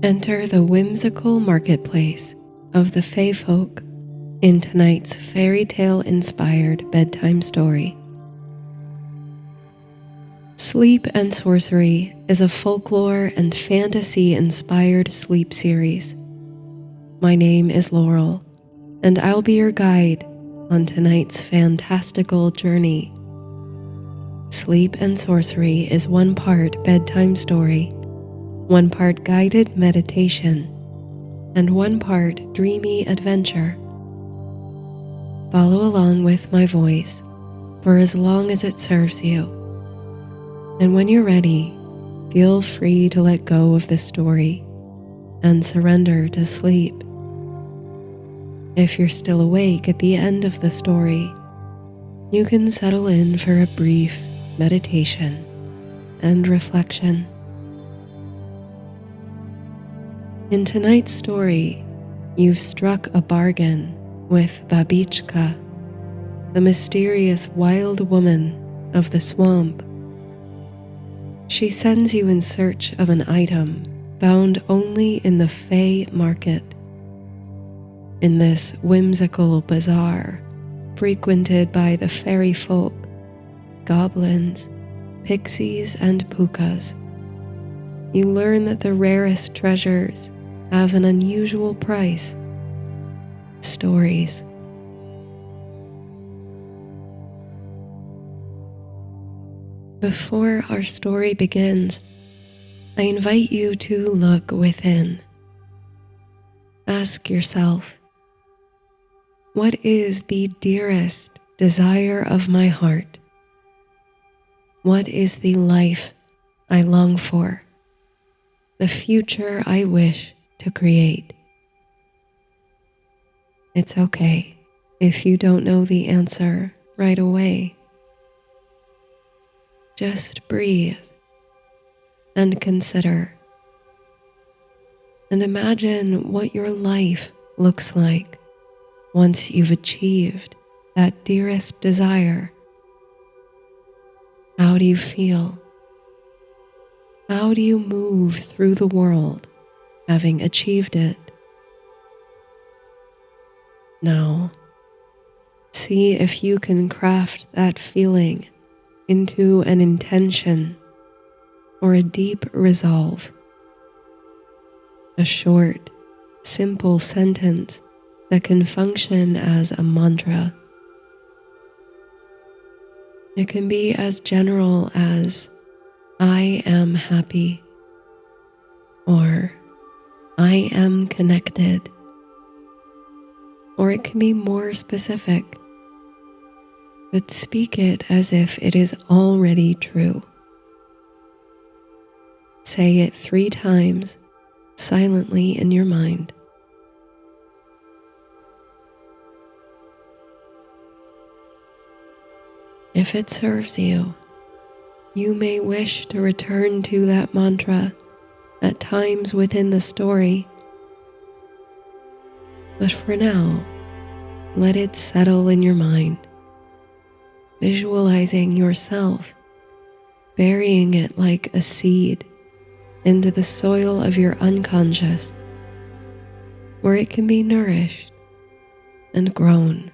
Enter the whimsical marketplace of the Fae folk in tonight's fairy tale inspired bedtime story. Sleep and Sorcery is a folklore and fantasy inspired sleep series. My name is Laurel, and I'll be your guide on tonight's fantastical journey. Sleep and Sorcery is one part bedtime story, one part guided meditation, and one part dreamy adventure. Follow along with my voice for as long as it serves you. And when you're ready, feel free to let go of the story and surrender to sleep. If you're still awake at the end of the story, you can settle in for a brief meditation and reflection. In tonight's story, you've struck a bargain with Babicka, the mysterious wild woman of the swamp. She sends you in search of an item found only in the Fae Market. In this whimsical bazaar, frequented by the fairy folk, goblins, pixies, and pucas, you learn that the rarest treasures have an unusual price: stories. Before our story begins, I invite you to look within. Ask yourself, what is the dearest desire of my heart? What is the life I long for? The future I wish to create? It's okay if you don't know the answer right away. Just breathe and consider, and imagine what your life looks like once you've achieved that dearest desire. How do you feel? How do you move through the world having achieved it? Now, see if you can craft that feeling into an intention or a deep resolve. A short, simple sentence that can function as a mantra. It can be as general as, I am happy, or I am connected, or it can be more specific, but speak it as if it is already true. Say it 3 times silently in your mind. If it serves you, you may wish to return to that mantra at times within the story. But for now, let it settle in your mind, visualizing yourself burying it like a seed into the soil of your unconscious, where it can be nourished and grown.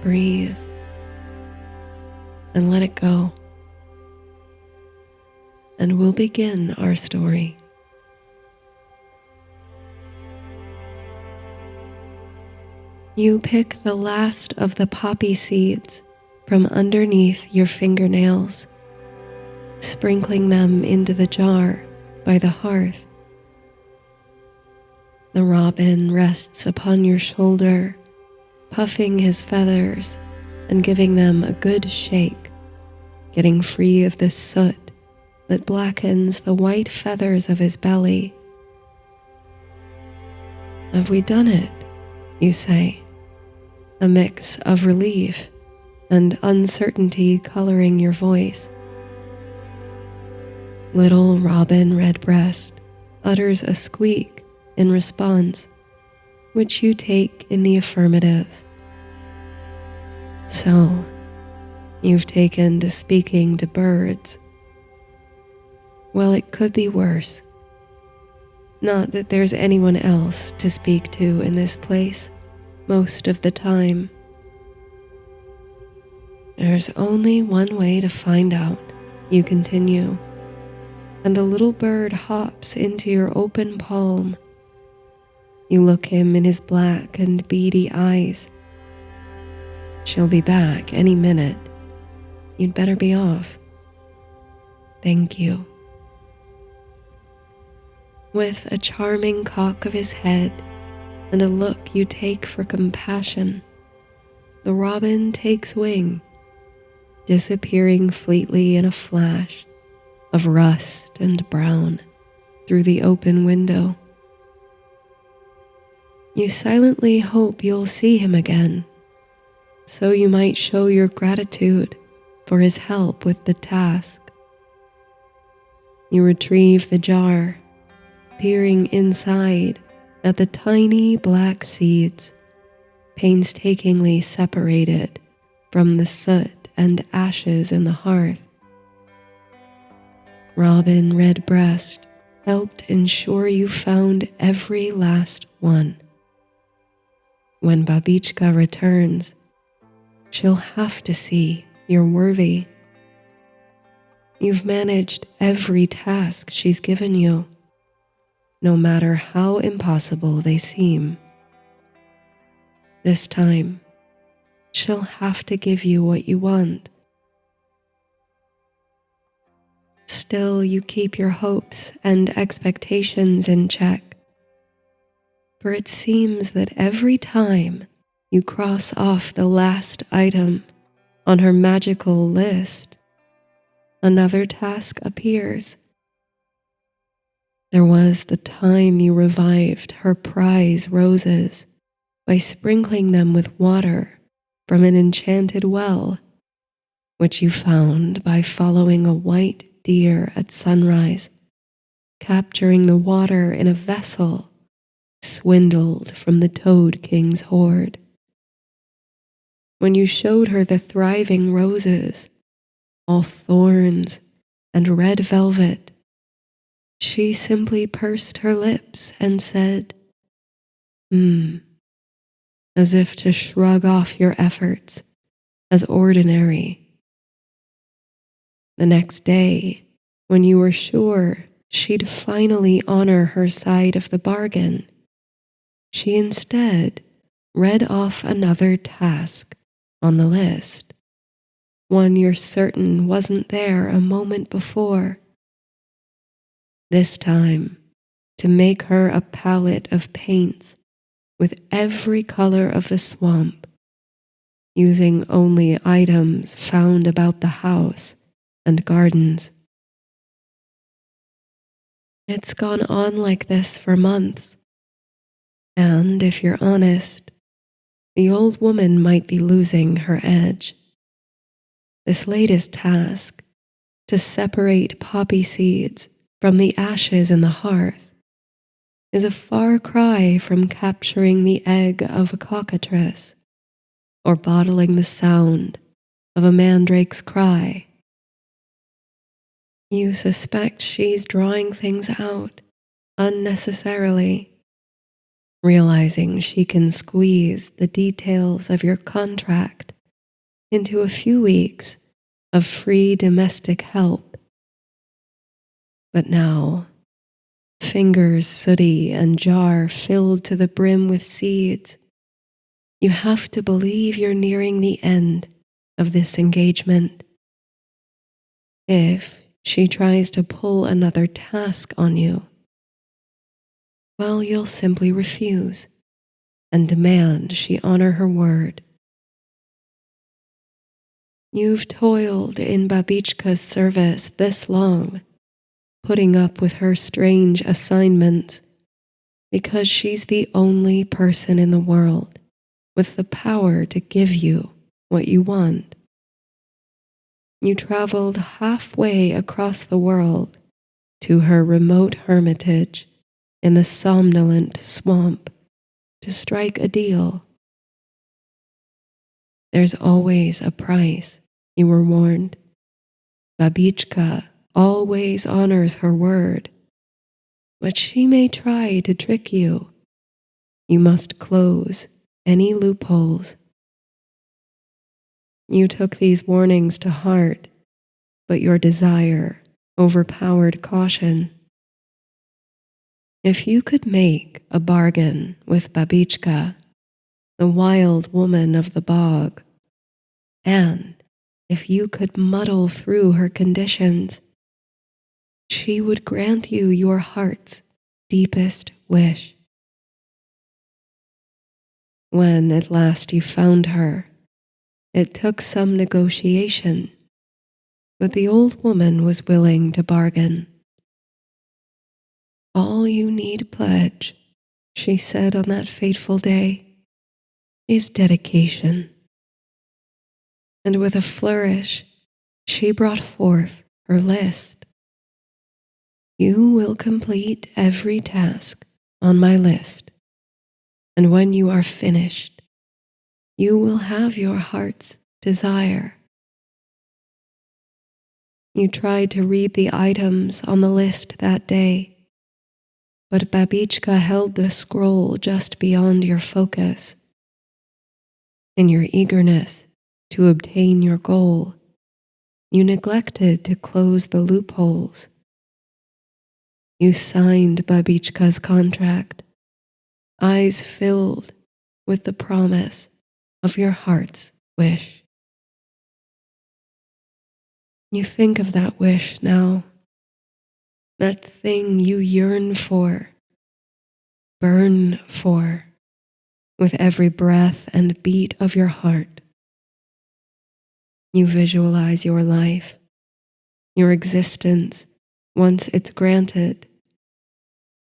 Breathe and let it go, and we'll begin our story. You pick the last of the poppy seeds from underneath your fingernails, sprinkling them into the jar by the hearth. The robin rests upon your shoulder, puffing his feathers and giving them a good shake, getting free of the soot that blackens the white feathers of his belly. Have we done it? You say, a mix of relief and uncertainty coloring your voice. Little Robin Redbreast utters a squeak in response, which you take in the affirmative. So, you've taken to speaking to birds. Well, it could be worse. Not that there's anyone else to speak to in this place most of the time. There's only one way to find out, you continue, and the little bird hops into your open palm. You look him in his black and beady eyes. She'll be back any minute. You'd better be off. Thank you. With a charming cock of his head and a look you take for compassion, the robin takes wing, disappearing fleetly in a flash of rust and brown through the open window. You silently hope you'll see him again, so you might show your gratitude for his help with the task. You retrieve the jar, peering inside at the tiny black seeds, painstakingly separated from the soot and ashes in the hearth. Robin Redbreast helped ensure you found every last one. When Babicka returns, she'll have to see you're worthy. You've managed every task she's given you, no matter how impossible they seem. This time, she'll have to give you what you want. Still, you keep your hopes and expectations in check, for it seems that every time you cross off the last item on her magical list, another task appears. There was the time you revived her prize roses by sprinkling them with water from an enchanted well, which you found by following a white deer at sunrise, capturing the water in a vessel swindled from the Toad King's hoard. When you showed her the thriving roses, all thorns and red velvet, she simply pursed her lips and said, as if to shrug off your efforts as ordinary. The next day, when you were sure she'd finally honor her side of the bargain, she instead read off another task on the list, one you're certain wasn't there a moment before. This time, to make her a palette of paints with every color of the swamp, using only items found about the house and gardens. It's gone on like this for months, and if you're honest, the old woman might be losing her edge. This latest task, to separate poppy seeds from the ashes in the hearth, is a far cry from capturing the egg of a cockatrice or bottling the sound of a mandrake's cry. You suspect she's drawing things out unnecessarily, realizing she can squeeze the details of your contract into a few weeks of free domestic help. But now, fingers sooty and jar filled to the brim with seeds, you have to believe you're nearing the end of this engagement. If she tries to pull another task on you, well, you'll simply refuse and demand she honor her word. You've toiled in Babicka's service this long, putting up with her strange assignments, because she's the only person in the world with the power to give you what you want. You traveled halfway across the world to her remote hermitage in the somnolent swamp to strike a deal. There's always a price, you were warned. Babicka always honors her word, but she may try to trick you. You must close any loopholes. You took these warnings to heart, but your desire overpowered caution. If you could make a bargain with Babicka, the wild woman of the bog, and if you could muddle through her conditions, she would grant you your heart's deepest wish. When at last you found her, it took some negotiation, but the old woman was willing to bargain. All you need pledge, she said on that fateful day, is dedication. And with a flourish, she brought forth her list. You will complete every task on my list, and when you are finished, you will have your heart's desire. You tried to read the items on the list that day, but Babicka held the scroll just beyond your focus. In your eagerness to obtain your goal, you neglected to close the loopholes. You signed Babicka's contract, eyes filled with the promise of your heart's wish. You think of that wish now, that thing you yearn for, burn for, with every breath and beat of your heart. You visualize your life, your existence, once it's granted,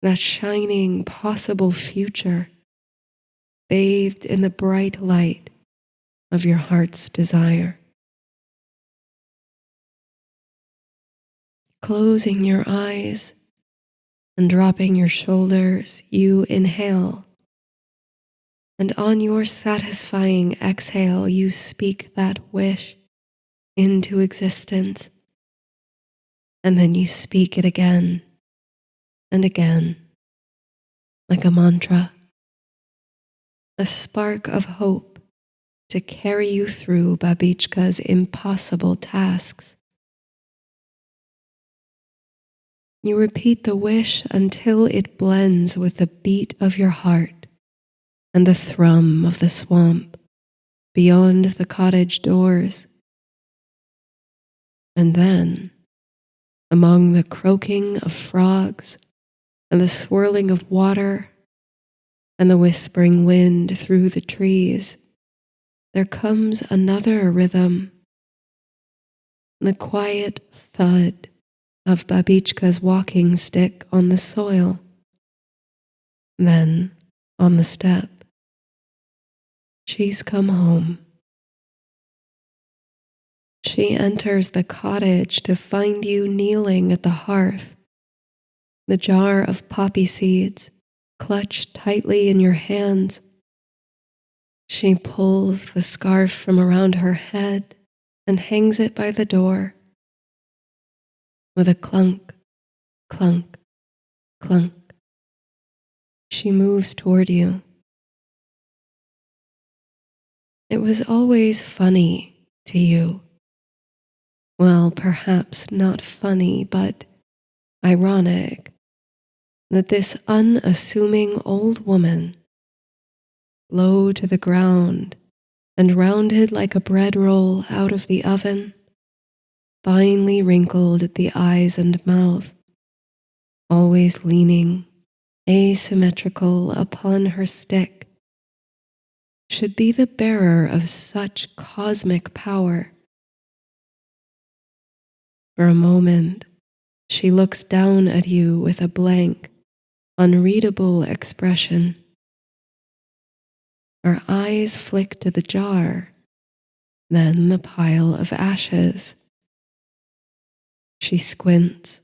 that shining possible future, bathed in the bright light of your heart's desire. Closing your eyes and dropping your shoulders, you inhale, and on your satisfying exhale, you speak that wish into existence, and then you speak it again and again, like a mantra, a spark of hope to carry you through Babicka's impossible tasks. You repeat the wish until it blends with the beat of your heart and the thrum of the swamp beyond the cottage doors. And then, among the croaking of frogs and the swirling of water and the whispering wind through the trees, there comes another rhythm, the quiet thud of Babicka's walking stick on the soil, then on the step. She's come home. She enters the cottage to find you kneeling at the hearth, the jar of poppy seeds clutched tightly in your hands. She pulls the scarf from around her head and hangs it by the door. With a clunk, clunk, clunk, she moves toward you. It was always funny to you. Well, perhaps not funny, but ironic, that this unassuming old woman, low to the ground and rounded like a bread roll out of the oven, finely wrinkled at the eyes and mouth, always leaning, asymmetrical upon her stick, should be the bearer of such cosmic power. For a moment, she looks down at you with a blank, unreadable expression. Her eyes flick to the jar, then the pile of ashes. She squints,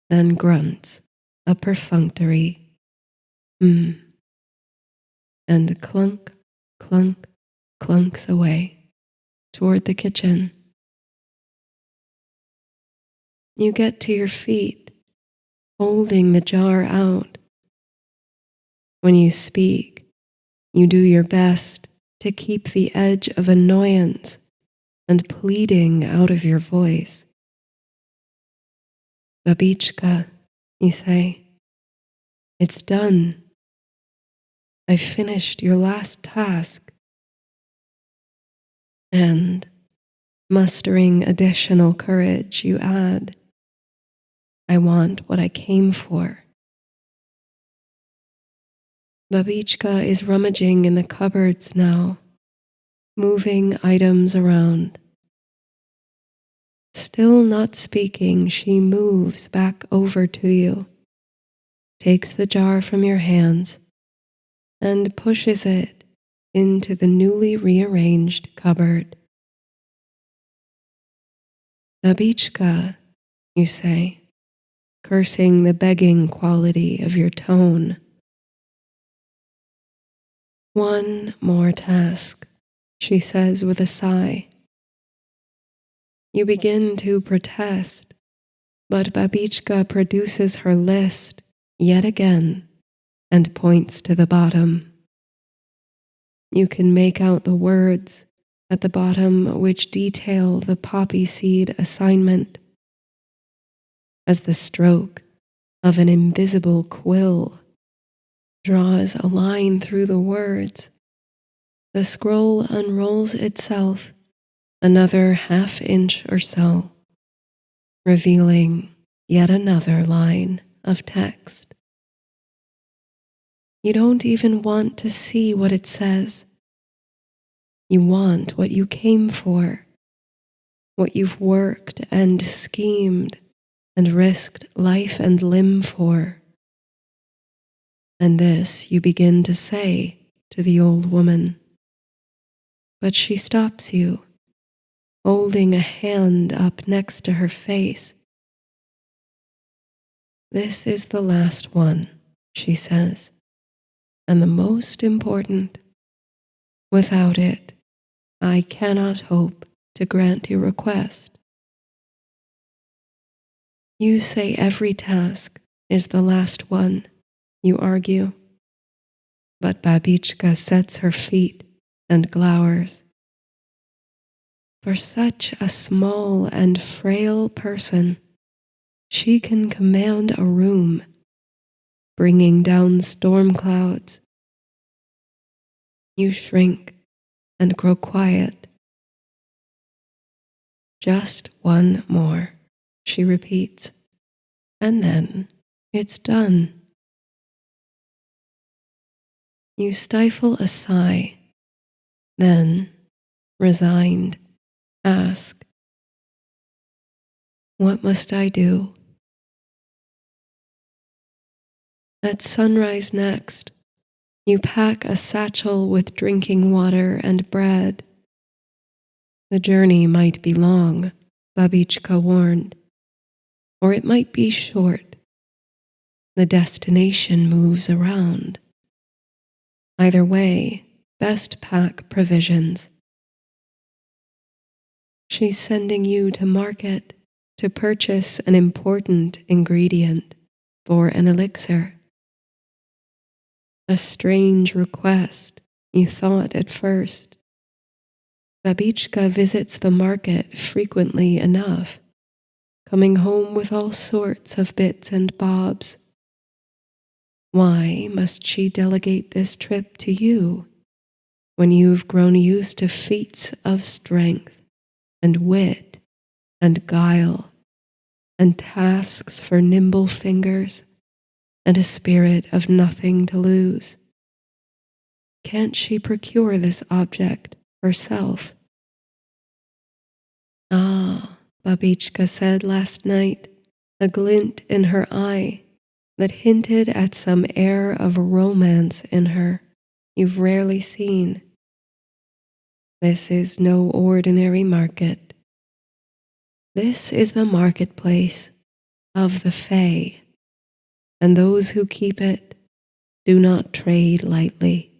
then grunts a perfunctory and clunk, clunk, clunks away toward the kitchen. You get to your feet, holding the jar out. When you speak, you do your best to keep the edge of annoyance and pleading out of your voice. Babicka, you say, it's done. I've finished your last task. And, mustering additional courage, you add, I want what I came for. Babicka is rummaging in the cupboards now, moving items around. Still not speaking, she moves back over to you, takes the jar from your hands, and pushes it into the newly rearranged cupboard. Babicka, you say, cursing the begging quality of your tone. One more task, she says with a sigh. You begin to protest, but Babicka produces her list yet again and points to the bottom. You can make out the words at the bottom which detail the poppy seed assignment. As the stroke of an invisible quill draws a line through the words, the scroll unrolls itself another half-inch or so, revealing yet another line of text. You don't even want to see what it says. You want what you came for, what you've worked and schemed and risked life and limb for. And this you begin to say to the old woman. But she stops you, holding a hand up next to her face. This is the last one, she says, and the most important. Without it, I cannot hope to grant your request. You say every task is the last one, you argue. But Babicka sets her feet and glowers. For such a small and frail person, she can command a room, bringing down storm clouds. You shrink and grow quiet. Just one more, she repeats, and then it's done. You stifle a sigh, then, resigned, ask, what must I do? At sunrise next, you pack a satchel with drinking water and bread. The journey might be long, Babicka warned, or it might be short. The destination moves around. Either way, best pack provisions. She's sending you to market to purchase an important ingredient for an elixir. A strange request, you thought at first. Babicka visits the market frequently enough, coming home with all sorts of bits and bobs. Why must she delegate this trip to you when you've grown used to feats of strength and wit and guile and tasks for nimble fingers and a spirit of nothing to lose? Can't she procure this object herself? Ah, Babicka said last night, a glint in her eye that hinted at some air of romance in her you've rarely seen. This is no ordinary market. This is the marketplace of the Fae, and those who keep it do not trade lightly.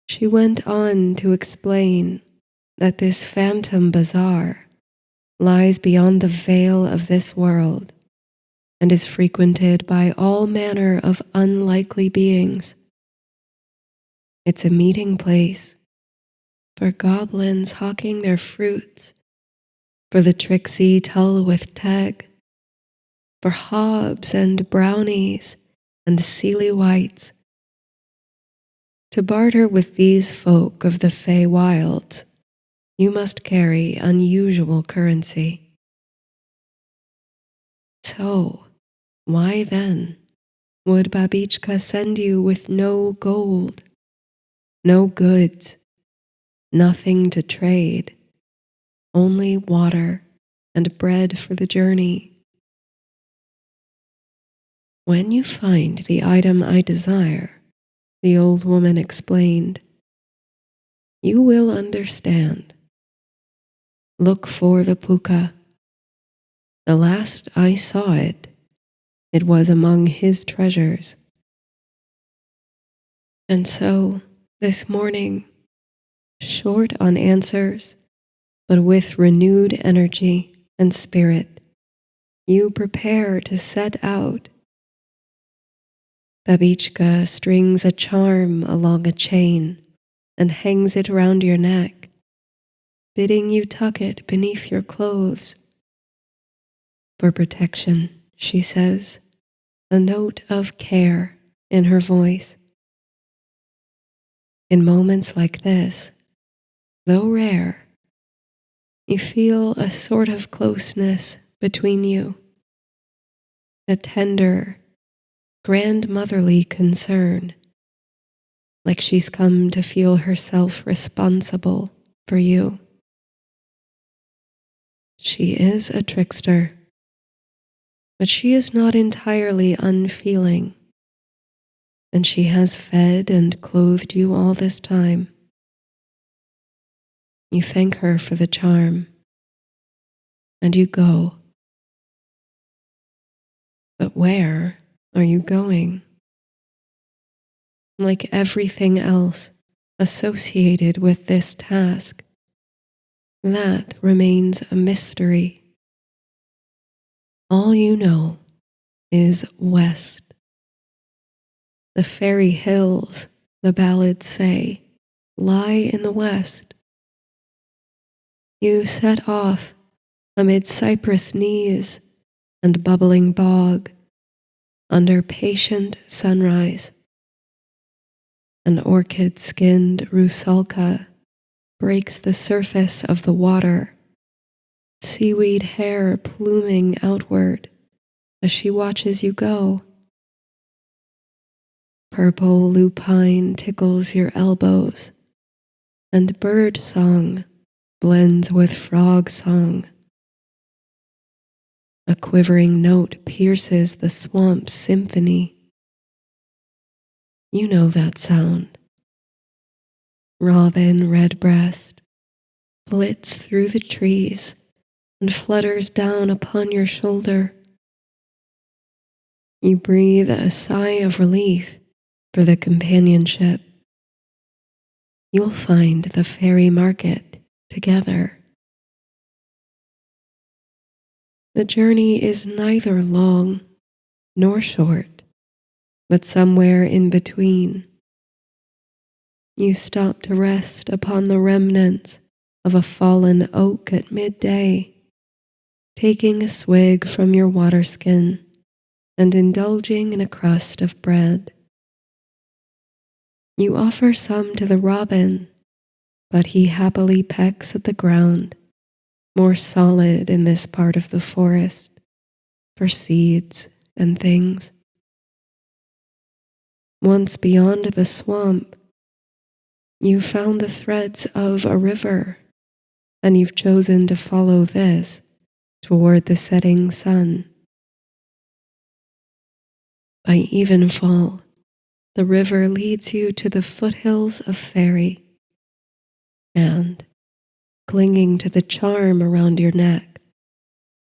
She went on to explain that this phantom bazaar lies beyond the veil of this world and is frequented by all manner of unlikely beings. It's a meeting place for goblins hawking their fruits, for the tricksy tull with teg, for hobs and brownies and sealy whites. To barter with these folk of the Fae wilds, you must carry unusual currency. So, why then would Babicka send you with no gold, no goods, nothing to trade, only water and bread for the journey? When you find the item I desire, the old woman explained, you will understand. Look for the puka. The last I saw it, it was among his treasures. And so, this morning, short on answers, but with renewed energy and spirit, you prepare to set out. Babicka strings a charm along a chain and hangs it round your neck, bidding you tuck it beneath your clothes. For protection, she says, a note of care in her voice. In moments like this, though rare, you feel a sort of closeness between you, a tender, grandmotherly concern, like she's come to feel herself responsible for you. She is a trickster, but she is not entirely unfeeling, and she has fed and clothed you all this time. You thank her for the charm, and you go. But where are you going? Like everything else associated with this task, that remains a mystery. All you know is west. The fairy hills, the ballads say, lie in the west. You set off amid cypress knees and bubbling bog, under patient sunrise. An orchid-skinned rusalka breaks the surface of the water, seaweed hair pluming outward as she watches you go. Purple lupine tickles your elbows, and bird song blends with frog song. A quivering note pierces the swamp's symphony. You know that sound. Robin redbreast flits through the trees and flutters down upon your shoulder. You breathe a sigh of relief for the companionship. You'll find the Fae Market together. The journey is neither long nor short, but somewhere in between. You stop to rest upon the remnants of a fallen oak at midday, taking a swig from your water skin and indulging in a crust of bread. You offer some to the robin, but he happily pecks at the ground, more solid in this part of the forest, for seeds and things. Once beyond the swamp, you found the threads of a river, and you've chosen to follow this toward the setting sun. By evenfall, the river leads you to the foothills of Fairy, and, clinging to the charm around your neck,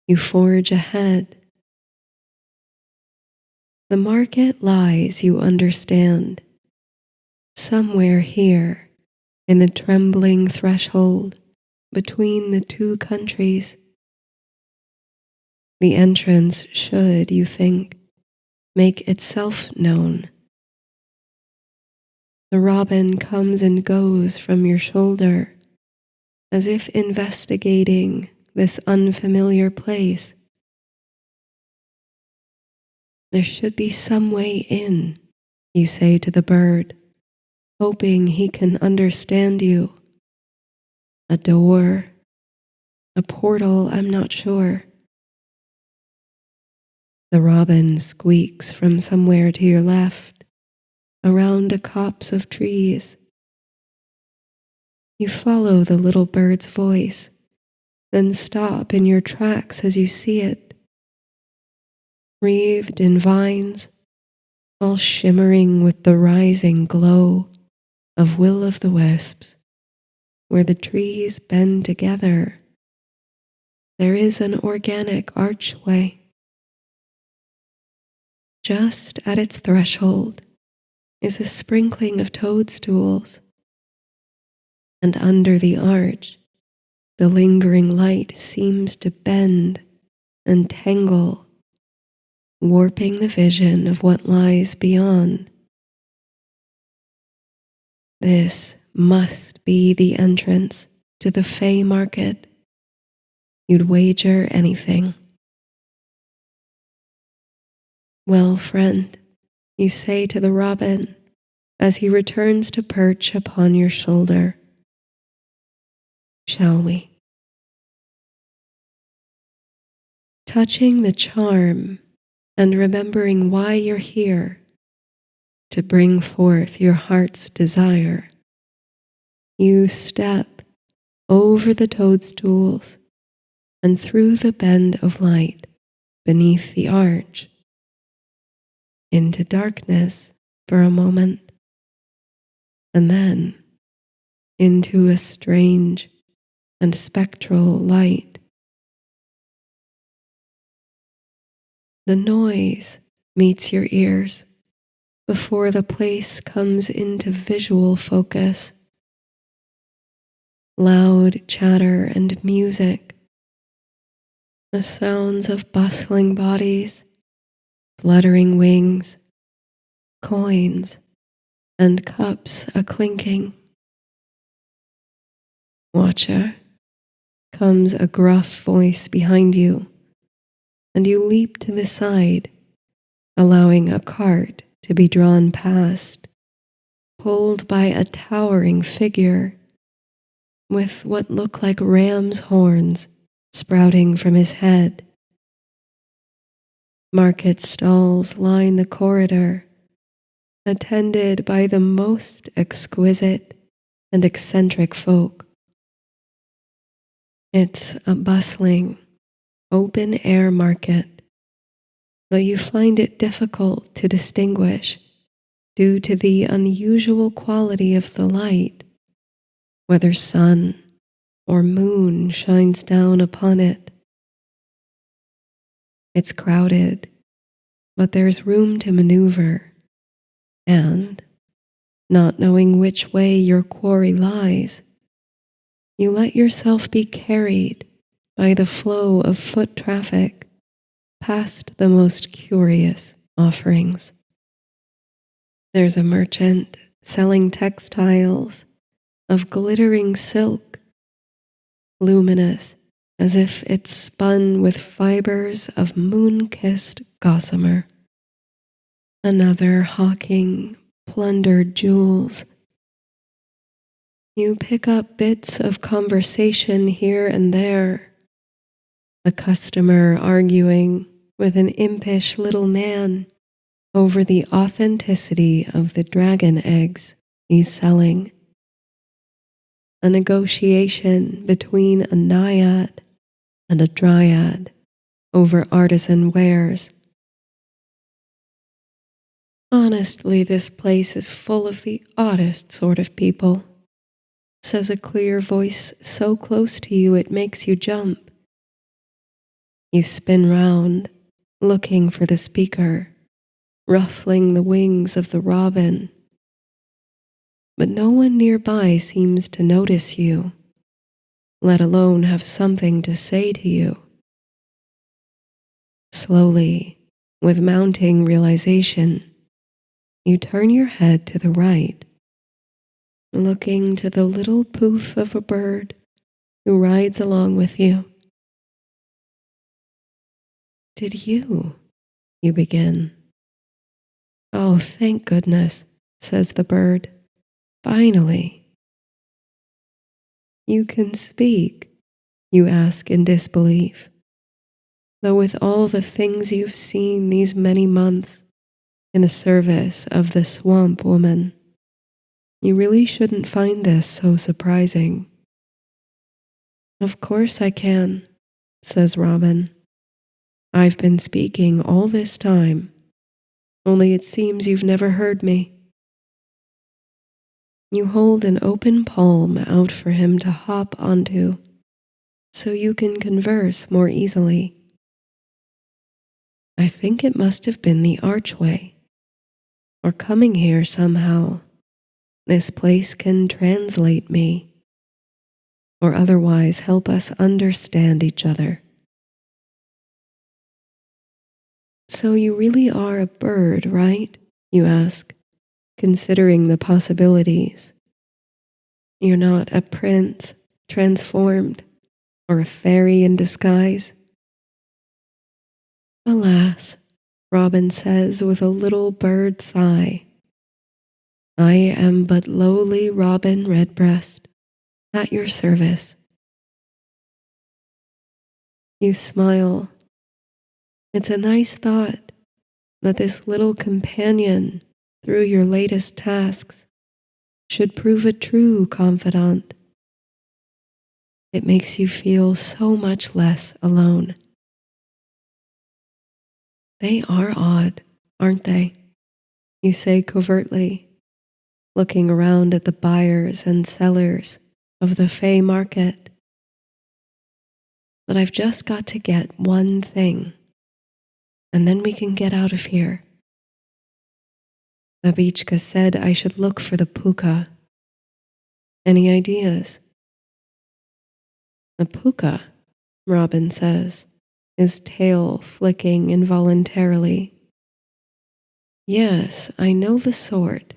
you forge ahead. The market lies, you understand, somewhere here in the trembling threshold between the two countries. The entrance should, you think, make itself known. The robin comes and goes from your shoulder, as if investigating this unfamiliar place. There should be some way in, you say to the bird, hoping he can understand you. A door, a portal, I'm not sure. The robin squeaks from somewhere to your left, around a copse of trees. You follow the little bird's voice, then stop in your tracks as you see it. Wreathed in vines, all shimmering with the rising glow of will-o'-the-wisps, where the trees bend together, there is an organic archway. Just at its threshold is a sprinkling of toadstools, and under the arch, the lingering light seems to bend and tangle, warping the vision of what lies beyond. This must be the entrance to the Fae Market. You'd wager anything. Well, friend, you say to the robin as he returns to perch upon your shoulder, shall we? Touching the charm and remembering why you're here, to bring forth your heart's desire, you step over the toadstools and through the bend of light beneath the arch, into darkness for a moment, and then into a strange and spectral light. The noise meets your ears before the place comes into visual focus. Loud chatter and music, the sounds of bustling bodies, fluttering wings, coins, and cups a-clinking. Watcher, comes a gruff voice behind you, and you leap to the side, allowing a cart to be drawn past, pulled by a towering figure with what look like ram's horns sprouting from his head. Market stalls line the corridor, attended by the most exquisite and eccentric folk. It's a bustling, open-air market, though you find it difficult to distinguish due to the unusual quality of the light, whether sun or moon shines down upon it. It's crowded, but there's room to maneuver, and, not knowing which way your quarry lies, you let yourself be carried by the flow of foot traffic past the most curious offerings. There's a merchant selling textiles of glittering silk, luminous as if it's spun with fibers of moon-kissed gossamer. Another hawking plundered jewels. You pick up bits of conversation here and there. A customer arguing with an impish little man over the authenticity of the dragon eggs he's selling. A negotiation between a naiad and a dryad over artisan wares. Honestly, this place is full of the oddest sort of people, says a clear voice so close to you it makes you jump. You spin round, looking for the speaker, ruffling the wings of the robin. But no one nearby seems to notice you, let alone have something to say to you. Slowly, with mounting realization, you turn your head to the right, looking to the little poof of a bird who rides along with you. Did you begin. Oh, thank goodness, says the bird. Finally. You can speak, you ask in disbelief. Though with all the things you've seen these many months in the service of the swamp woman, you really shouldn't find this so surprising. Of course I can, says Robin. I've been speaking all this time, only it seems you've never heard me. You hold an open palm out for him to hop onto, so you can converse more easily. I think it must have been the archway, or coming here somehow. This place can translate me, or otherwise help us understand each other. So you really are a bird, right? You ask, considering the possibilities. You're not a prince transformed, or a fairy in disguise. Alas, Robin says with a little bird sigh, I am but lowly Robin Redbreast, at your service. You smile. It's a nice thought that this little companion through your latest tasks should prove a true confidant. It makes you feel so much less alone. They are odd, aren't they? You say covertly, looking around at the buyers and sellers of the Fae Market. But I've just got to get one thing, and then we can get out of here. Babicka said I should look for the Puka. Any ideas? The Puka, Robin says, his tail flicking involuntarily. Yes, I know the sort.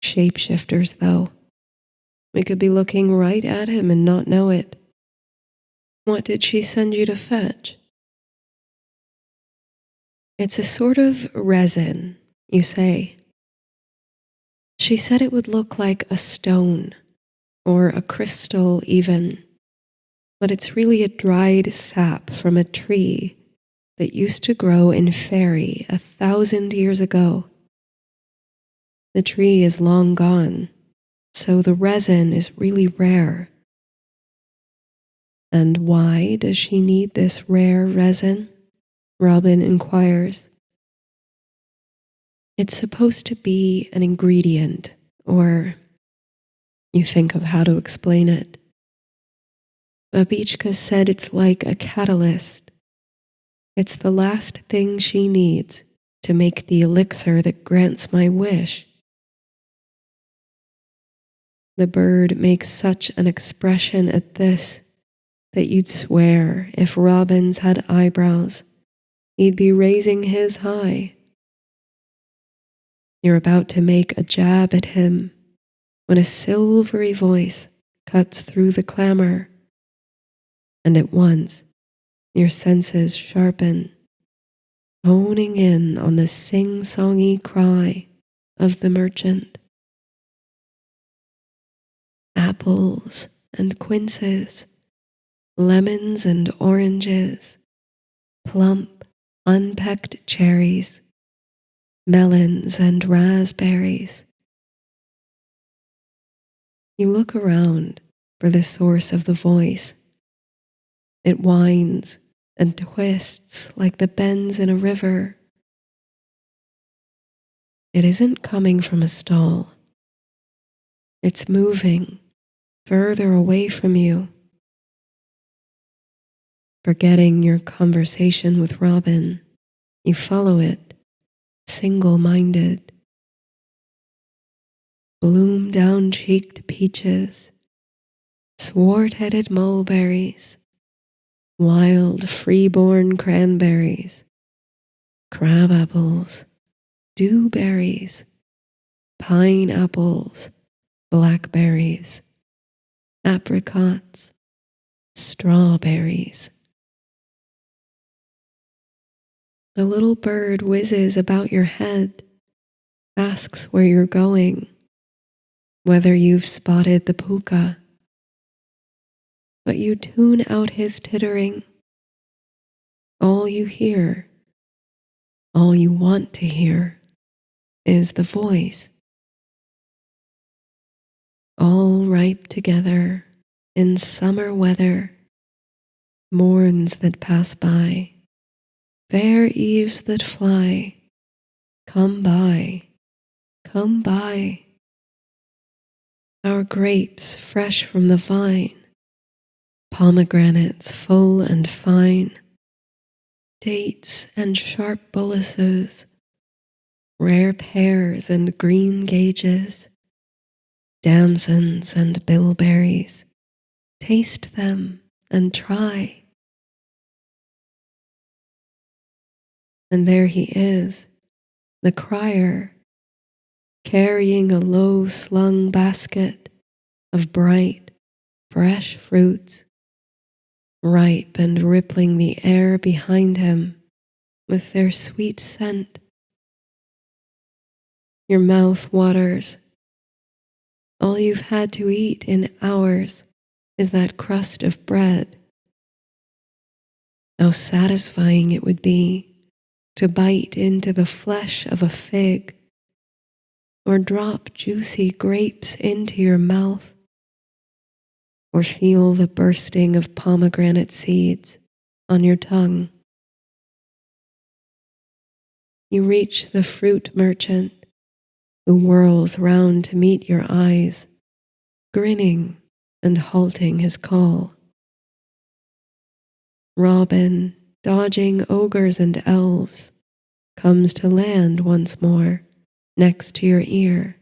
Shapeshifters, though. We could be looking right at him and not know it. What did she send you to fetch? It's a sort of resin, you say. She said it would look like a stone, or a crystal even, but it's really a dried sap from a tree that used to grow in Fairy 1,000 years ago. The tree is long gone, so the resin is really rare. And why does she need this rare resin? Robin inquires. It's supposed to be an ingredient, or you think of how to explain it. Babicka said it's like a catalyst. It's the last thing she needs to make the elixir that grants my wish. The bird makes such an expression at this that you'd swear if Robins had eyebrows, he'd be raising his high. You're about to make a jab at him when a silvery voice cuts through the clamor, and at once your senses sharpen, honing in on the sing-songy cry of the merchant. Apples and quinces, lemons and oranges, plump, unpecked cherries, melons and raspberries. You look around for the source of the voice. It winds and twists like the bends in a river. It isn't coming from a stall. It's moving further away from you. Forgetting your conversation with Robin, you follow it, single-minded. Bloom down-cheeked peaches, swart-headed mulberries, wild freeborn cranberries, crab apples, dewberries, pineapples, blackberries, apricots, strawberries. The little bird whizzes about your head, asks where you're going, whether you've spotted the puka. But you tune out his tittering. All you hear, all you want to hear, is the voice. All ripe together in summer weather, morns that pass by, fair eves that fly, come by, come by. Our grapes fresh from the vine, pomegranates full and fine, dates and sharp bullaces, rare pears and green gages, damsons and bilberries, taste them and try. And there he is, the crier, carrying a low-slung basket of bright, fresh fruits, ripe and rippling the air behind him with their sweet scent. Your mouth waters. All you've had to eat in hours is that crust of bread. How satisfying it would be to bite into the flesh of a fig or drop juicy grapes into your mouth, or feel the bursting of pomegranate seeds on your tongue. You reach the fruit merchant who whirls round to meet your eyes, grinning and halting his call. Robin, dodging ogres and elves, comes to land once more next to your ear.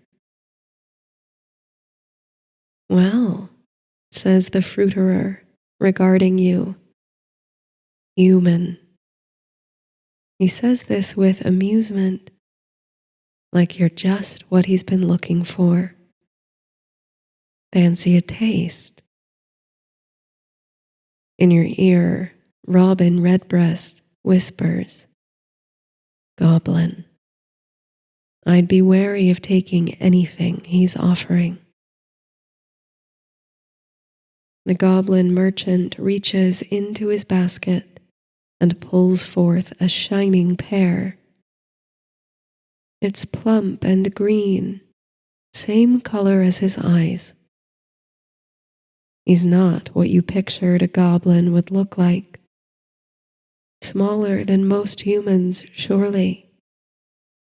Well, says the fruiterer, regarding you. Human. He says this with amusement, like you're just what he's been looking for. Fancy a taste. In your ear, Robin Redbreast whispers, Goblin. I'd be wary of taking anything he's offering. The goblin merchant reaches into his basket and pulls forth a shining pear. It's plump and green, same color as his eyes. He's not what you pictured a goblin would look like. Smaller than most humans, surely,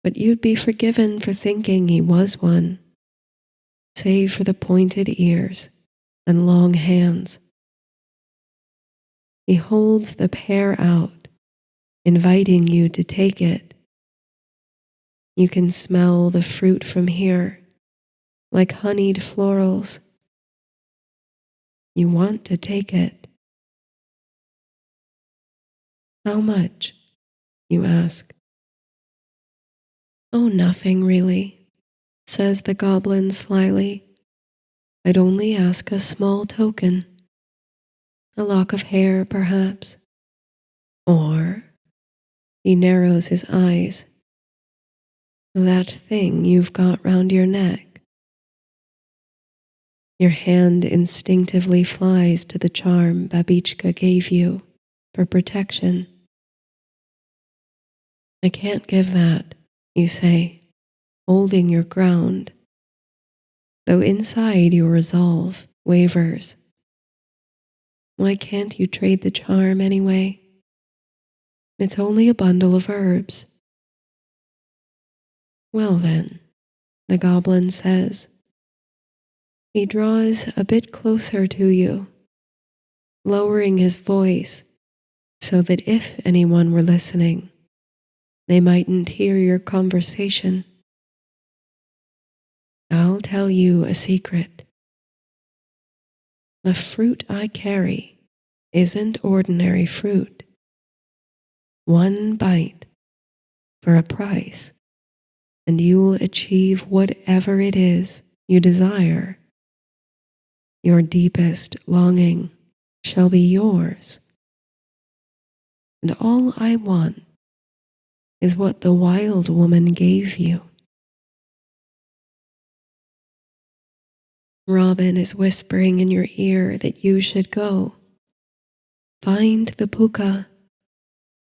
but you'd be forgiven for thinking he was one, save for the pointed ears and long hands. He holds the pear out, inviting you to take it. You can smell the fruit from here, like honeyed florals. You want to take it. How much? You ask. Oh, nothing really, says the goblin slyly. I'd only ask a small token. A lock of hair, perhaps. Or, he narrows his eyes, that thing you've got round your neck. Your hand instinctively flies to the charm Babicka gave you for protection. I can't give that, you say, holding your ground, though inside your resolve wavers. Why can't you trade the charm anyway? It's only a bundle of herbs. Well then, the goblin says. He draws a bit closer to you, lowering his voice so that if anyone were listening, they mightn't hear your conversation. I'll tell you a secret. The fruit I carry isn't ordinary fruit. One bite for a price, and you'll achieve whatever it is you desire. Your deepest longing shall be yours. And all I want is what the wild woman gave you. Robin is whispering in your ear that you should go. Find the puka,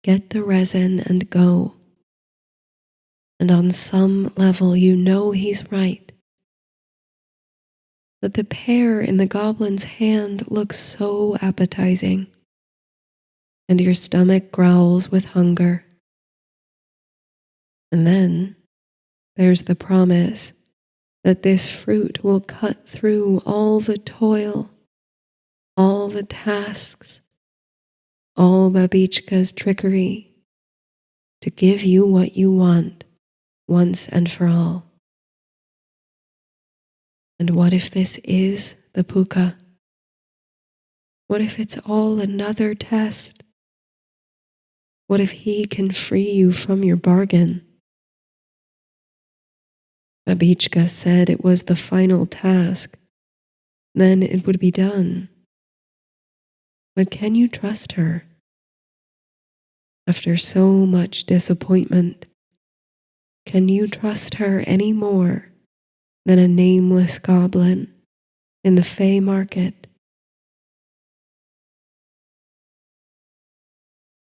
get the resin, and go. And on some level, you know he's right. But the pear in the goblin's hand looks so appetizing, and your stomach growls with hunger. And then there's the promise that this fruit will cut through all the toil, all the tasks, all Babicka's trickery, to give you what you want once and for all. And what if this is the puka? What if it's all another test? What if he can free you from your bargain? Babicka said it was the final task, then it would be done. But can you trust her? After so much disappointment, can you trust her any more than a nameless goblin in the Fae Market?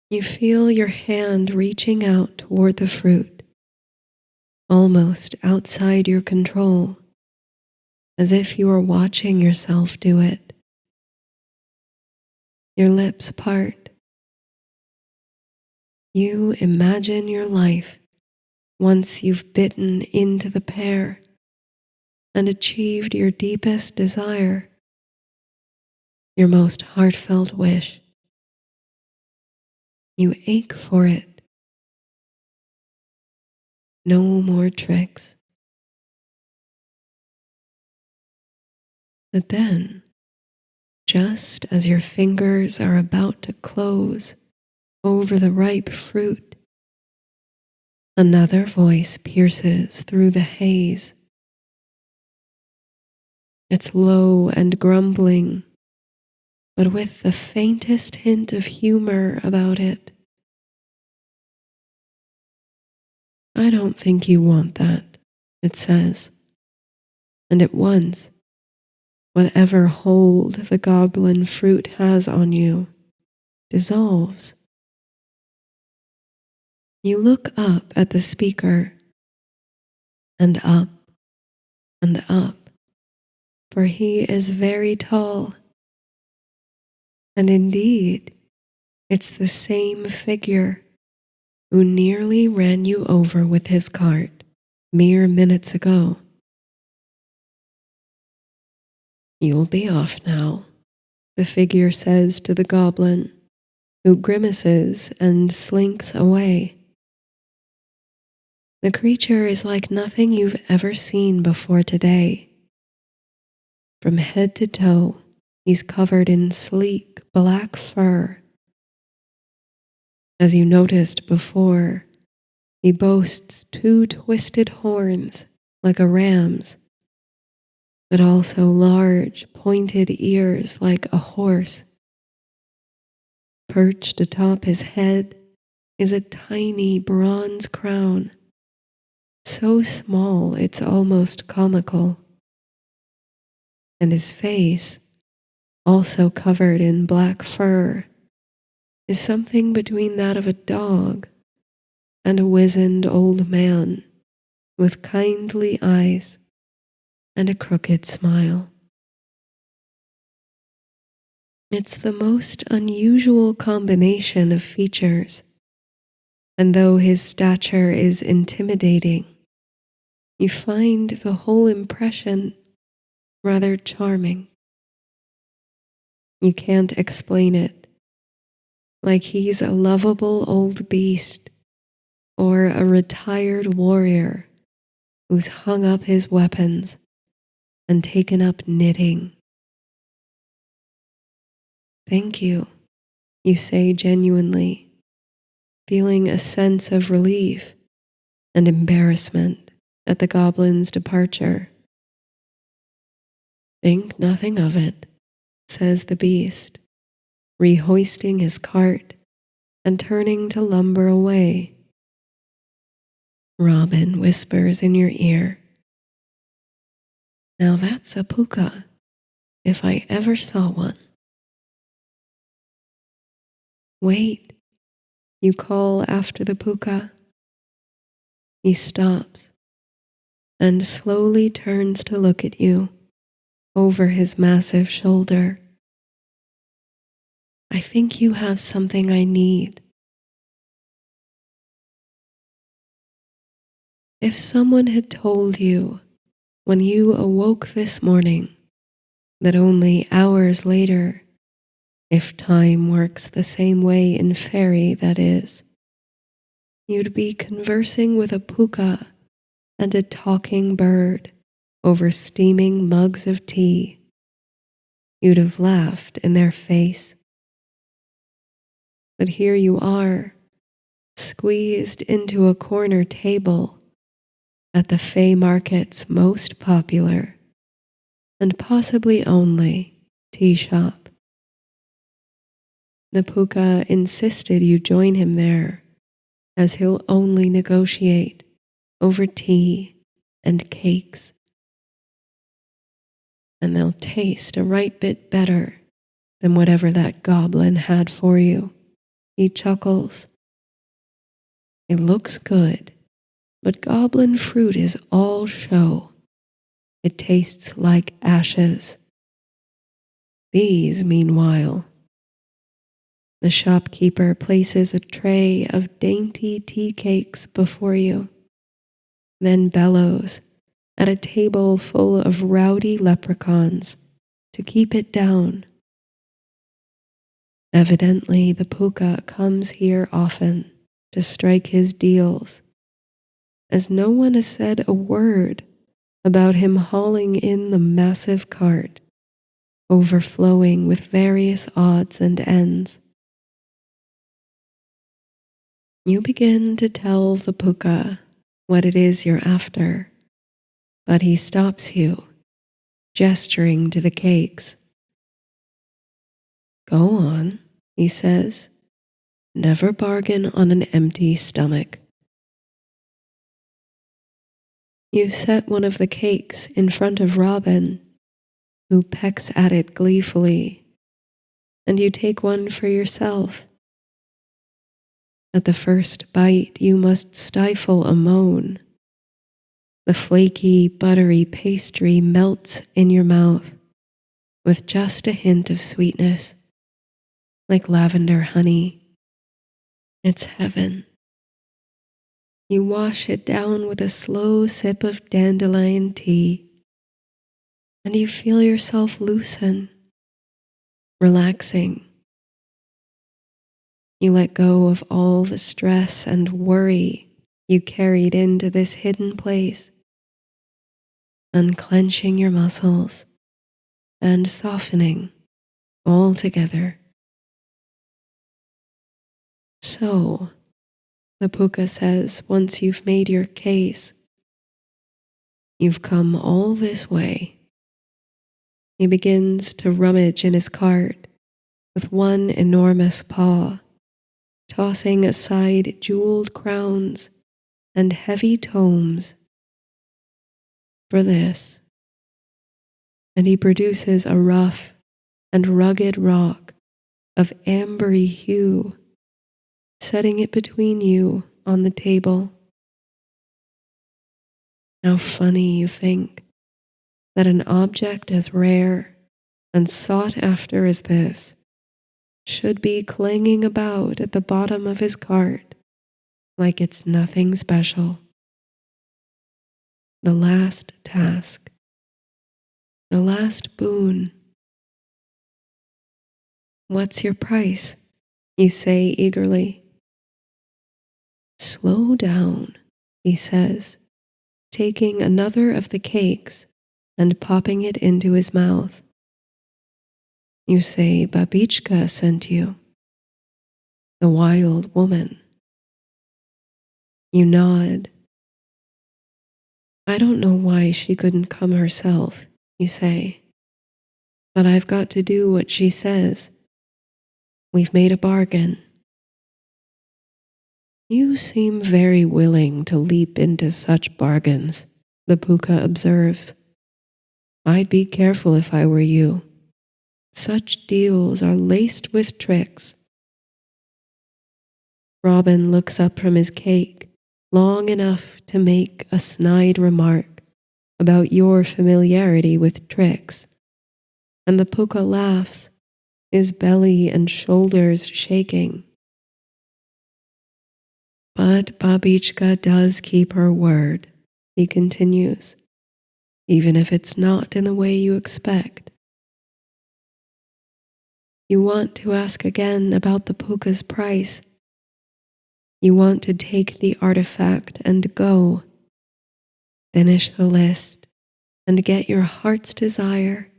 You feel your hand reaching out toward the fruit, almost outside your control, as if you were watching yourself do it. Your lips part. You imagine your life once you've bitten into the pear and achieved your deepest desire, your most heartfelt wish. You ache for it. No more tricks. But then, just as your fingers are about to close over the ripe fruit, another voice pierces through the haze. It's low and grumbling, but with the faintest hint of humor about it. I don't think you want that, it says. And at once, whatever hold the goblin fruit has on you dissolves. You look up at the speaker, and up, and up, for he is very tall. And indeed, it's the same figure who nearly ran you over with his cart mere minutes ago. You'll be off now, the figure says to the goblin, who grimaces and slinks away. The creature is like nothing you've ever seen before today. From head to toe, he's covered in sleek black fur. As you noticed before, he boasts two twisted horns like a ram's, but also large pointed ears like a horse. Perched atop his head is a tiny bronze crown, so small it's almost comical. And his face, also covered in black fur, is something between that of a dog and a wizened old man with kindly eyes and a crooked smile. It's the most unusual combination of features, and though his stature is intimidating, you find the whole impression rather charming. You can't explain it, like he's a lovable old beast or a retired warrior who's hung up his weapons and taken up knitting. Thank you, you say genuinely, feeling a sense of relief and embarrassment at the goblin's departure. Think nothing of it, says the beast, rehoisting his cart and turning to lumber away. Robin whispers in your ear, now that's a puka, if I ever saw one. Wait, you call after the puka. He stops and slowly turns to look at you over his massive shoulder. I think you have something I need. If someone had told you when you awoke this morning that only hours later, if time works the same way in fairy, that is, you'd be conversing with a puka and a talking bird over steaming mugs of tea, you'd have laughed in their face. But here you are, squeezed into a corner table at the Fae Market's most popular and possibly only tea shop. The puka insisted you join him there, as he'll only negotiate over tea and cakes. And they'll taste a right bit better than whatever that goblin had for you. He chuckles. It looks good, but goblin fruit is all show. It tastes like ashes. These, meanwhile, the shopkeeper places a tray of dainty tea cakes before you, then bellows at a table full of rowdy leprechauns to keep it down. Evidently, the puka comes here often to strike his deals, as no one has said a word about him hauling in the massive cart, overflowing with various odds and ends. You begin to tell the puka what it is you're after, but he stops you, gesturing to the cakes. Go on, he says. Never bargain on an empty stomach. You set one of the cakes in front of Robin, who pecks at it gleefully, and you take one for yourself. At the first bite, you must stifle a moan. The flaky, buttery pastry melts in your mouth with just a hint of sweetness, like lavender honey. It's heaven. You wash it down with a slow sip of dandelion tea, and you feel yourself loosen, relaxing. You let go of all the stress and worry you carried into this hidden place, unclenching your muscles and softening all together. So, the puka says, once you've made your case, you've come all this way. He begins to rummage in his cart with one enormous paw, tossing aside jeweled crowns and heavy tomes. For this, and he produces a rough and rugged rock of ambery hue, setting it between you on the table. How funny, you think, that an object as rare and sought after as this should be clanging about at the bottom of his cart like it's nothing special. The last task, the last boon. What's your price? You say eagerly. Slow down, he says, taking another of the cakes and popping it into his mouth. You say Babicka sent you. The wild woman. You nod. I don't know why she couldn't come herself, you say, but I've got to do what she says. We've made a bargain. You seem very willing to leap into such bargains, the Puka observes. I'd be careful if I were you. Such deals are laced with tricks. Robin looks up from his cake long enough to make a snide remark about your familiarity with tricks, and the Puka laughs, his belly and shoulders shaking. But Babicka does keep her word, he continues, even if it's not in the way you expect. You want to ask again about the Puka's price. You want to take the artifact and go. Finish the list and get your heart's desire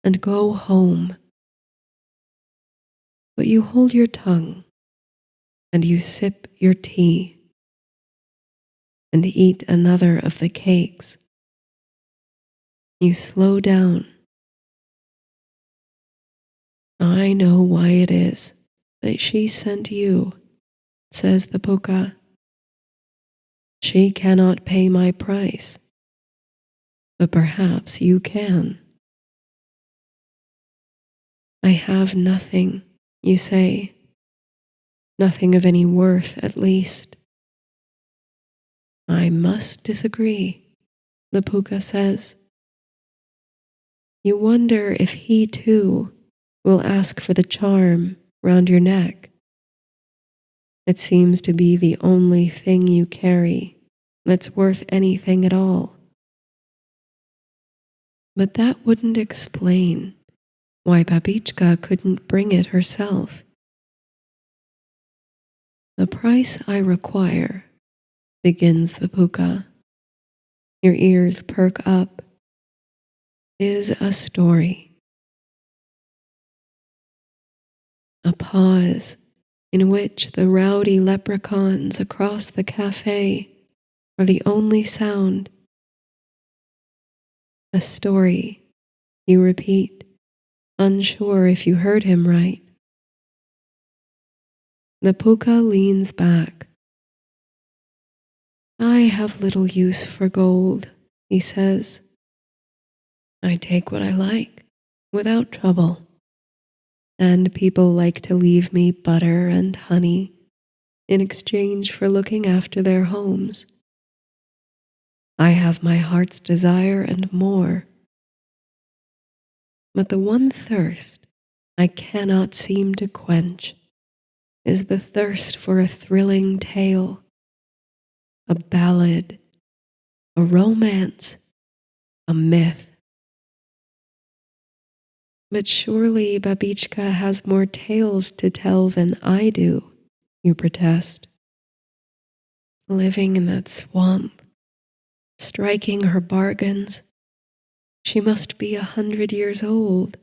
and go home. But you hold your tongue and you sip your tea and eat another of the cakes. You slow down. I know why it is that she sent you, says the Puka. She cannot pay my price, but perhaps you can. I have nothing, you say. Nothing of any worth, at least. I must disagree, the Puka says. You wonder if he too will ask for the charm round your neck. It seems to be the only thing you carry that's worth anything at all. But that wouldn't explain why Babicka couldn't bring it herself. The price I require, begins the Puka. Your ears perk up. Is a story. A pause in which the rowdy leprechauns across the cafe are the only sound. A story, you repeat, unsure if you heard him right. The Puka leans back. I have little use for gold, he says. I take what I like, without trouble. And people like to leave me butter and honey in exchange for looking after their homes. I have my heart's desire and more. But the one thirst I cannot seem to quench is the thirst for a thrilling tale, a ballad, a romance, a myth. But surely Babicka has more tales to tell than I do, you protest. Living in that swamp, striking her bargains, she must be 100 years old.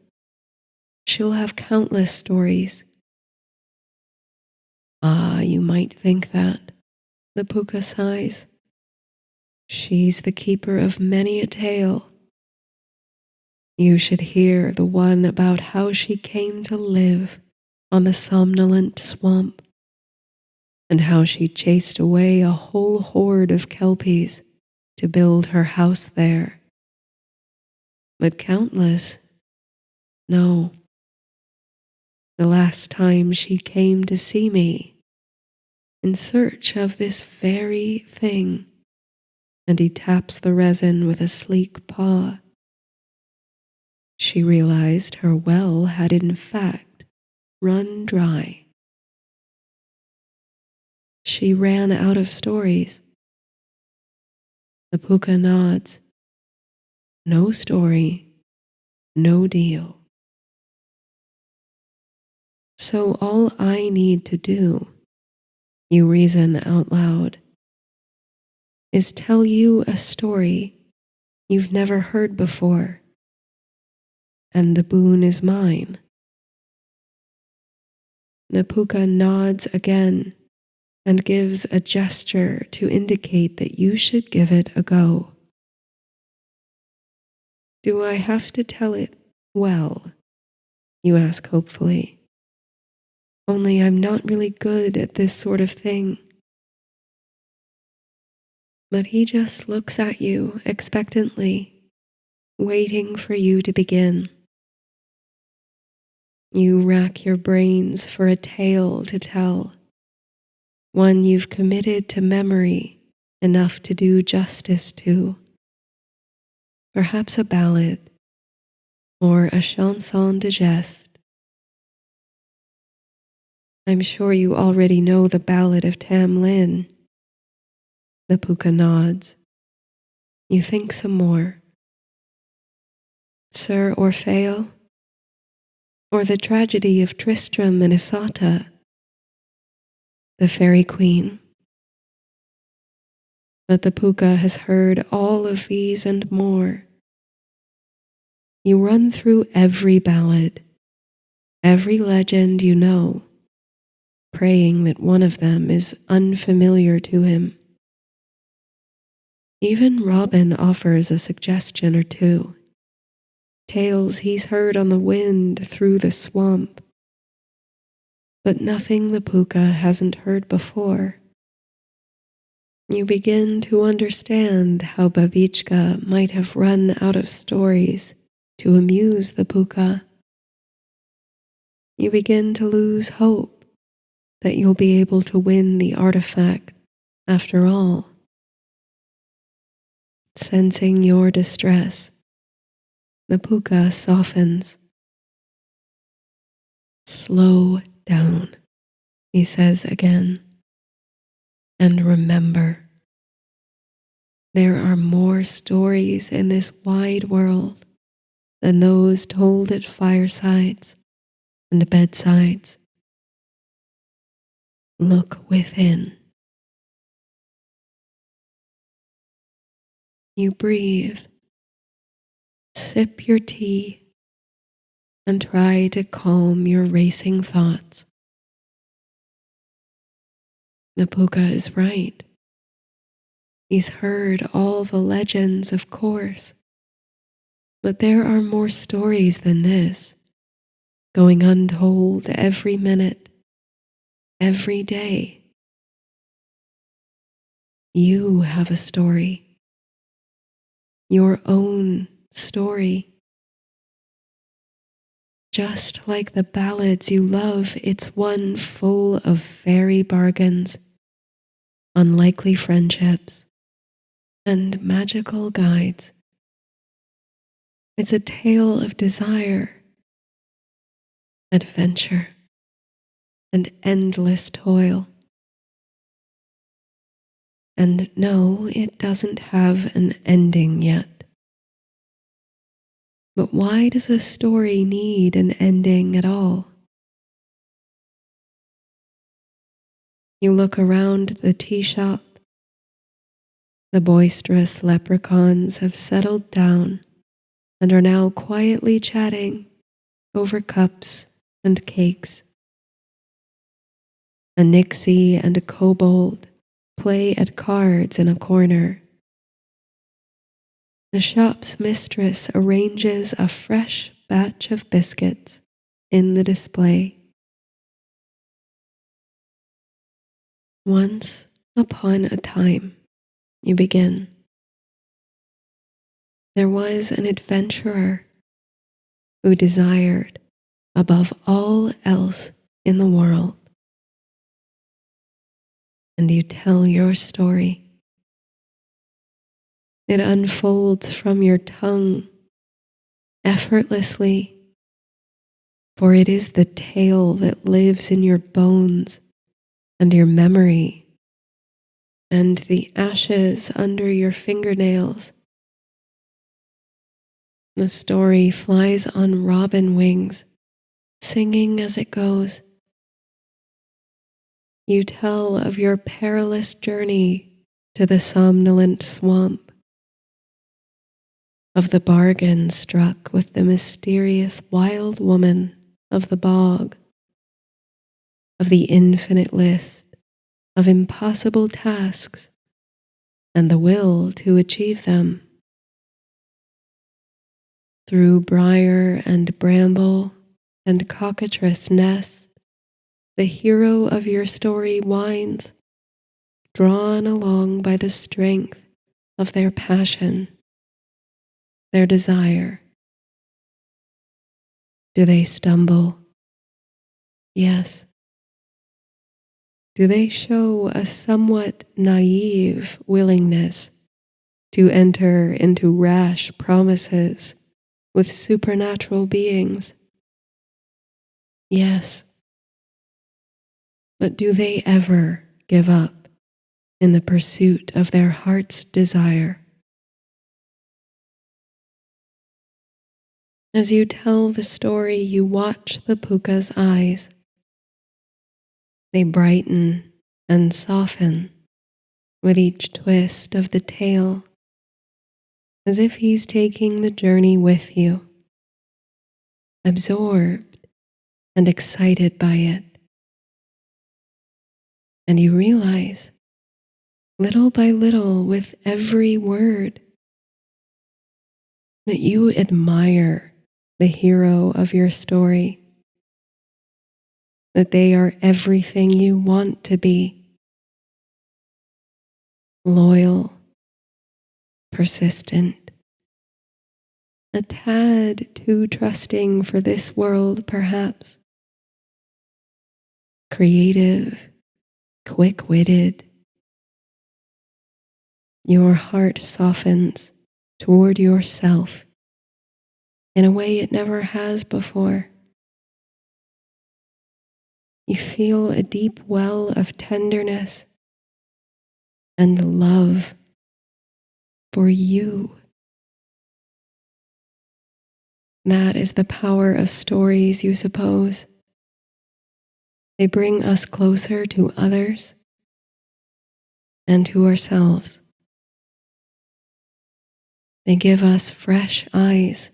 She'll have countless stories. Ah, you might think that, the Puka sighs. She's the keeper of many a tale. You should hear the one about how she came to live on the somnolent swamp, and how she chased away a whole horde of kelpies to build her house there. But countless? No. The last time she came to see me, in search of this very thing, and he taps the resin with a sleek paw. She realized her well had in fact run dry. She ran out of stories. The Puka nods. No story, no deal. So all I need to do, you reason out loud, is tell you a story you've never heard before, and the boon is mine. The Puka nods again and gives a gesture to indicate that you should give it a go. Do I have to tell it well? You ask hopefully. Only I'm not really good at this sort of thing. But he just looks at you expectantly, waiting for you to begin. You rack your brains for a tale to tell, one you've committed to memory enough to do justice to. Perhaps a ballad or a chanson de geste. I'm sure you already know the Ballad of Tam Lin. The Puka nods. You think some more. Sir Orfeo? Or the tragedy of Tristram and Isotta? The Fairy Queen? But the Puka has heard all of these and more. You run through every ballad, every legend you know, praying that one of them is unfamiliar to him. Even Robin offers a suggestion or two, tales he's heard on the wind through the swamp, but nothing the Puka hasn't heard before. You begin to understand how Babicka might have run out of stories to amuse the Puka. You begin to lose hope that you'll be able to win the artifact after all. Sensing your distress, the Puka softens. Slow down, he says again, and remember, there are more stories in this wide world than those told at firesides and bedsides. Look within. You breathe, sip your tea, and try to calm your racing thoughts. The Puka is right. He's heard all the legends, of course, but there are more stories than this, going untold every minute, every day. You have a story. Your own story. Just like the ballads you love, it's one full of fairy bargains, unlikely friendships, and magical guides. It's a tale of desire, adventure, and endless toil. And no, it doesn't have an ending yet. But why does a story need an ending at all? You look around the tea shop. The boisterous leprechauns have settled down and are now quietly chatting over cups and cakes. A nixie and a kobold play at cards in a corner. The shop's mistress arranges a fresh batch of biscuits in the display. Once upon a time, you begin. There was an adventurer who desired, above all else in the world, and you tell your story. It unfolds from your tongue effortlessly, for it is the tale that lives in your bones and your memory and the ashes under your fingernails. The story flies on robin wings, singing as it goes. You tell of your perilous journey to the somnolent swamp, of the bargain struck with the mysterious wild woman of the bog, of the infinite list of impossible tasks and the will to achieve them. Through briar and bramble and cockatrice nest, the hero of your story winds, drawn along by the strength of their passion, their desire. Do they stumble? Yes. Do they show a somewhat naive willingness to enter into rash promises with supernatural beings? Yes. But do they ever give up in the pursuit of their heart's desire? As you tell the story, you watch the Puka's eyes. They brighten and soften with each twist of the tale, as if he's taking the journey with you, absorbed and excited by it. And you realize, little by little, with every word, that you admire the hero of your story, that they are everything you want to be: loyal, persistent, a tad too trusting for this world perhaps, creative, quick-witted. Your heart softens toward yourself in a way it never has before. You feel a deep well of tenderness and love for you. That is the power of stories, you suppose. They bring us closer to others and to ourselves. They give us fresh eyes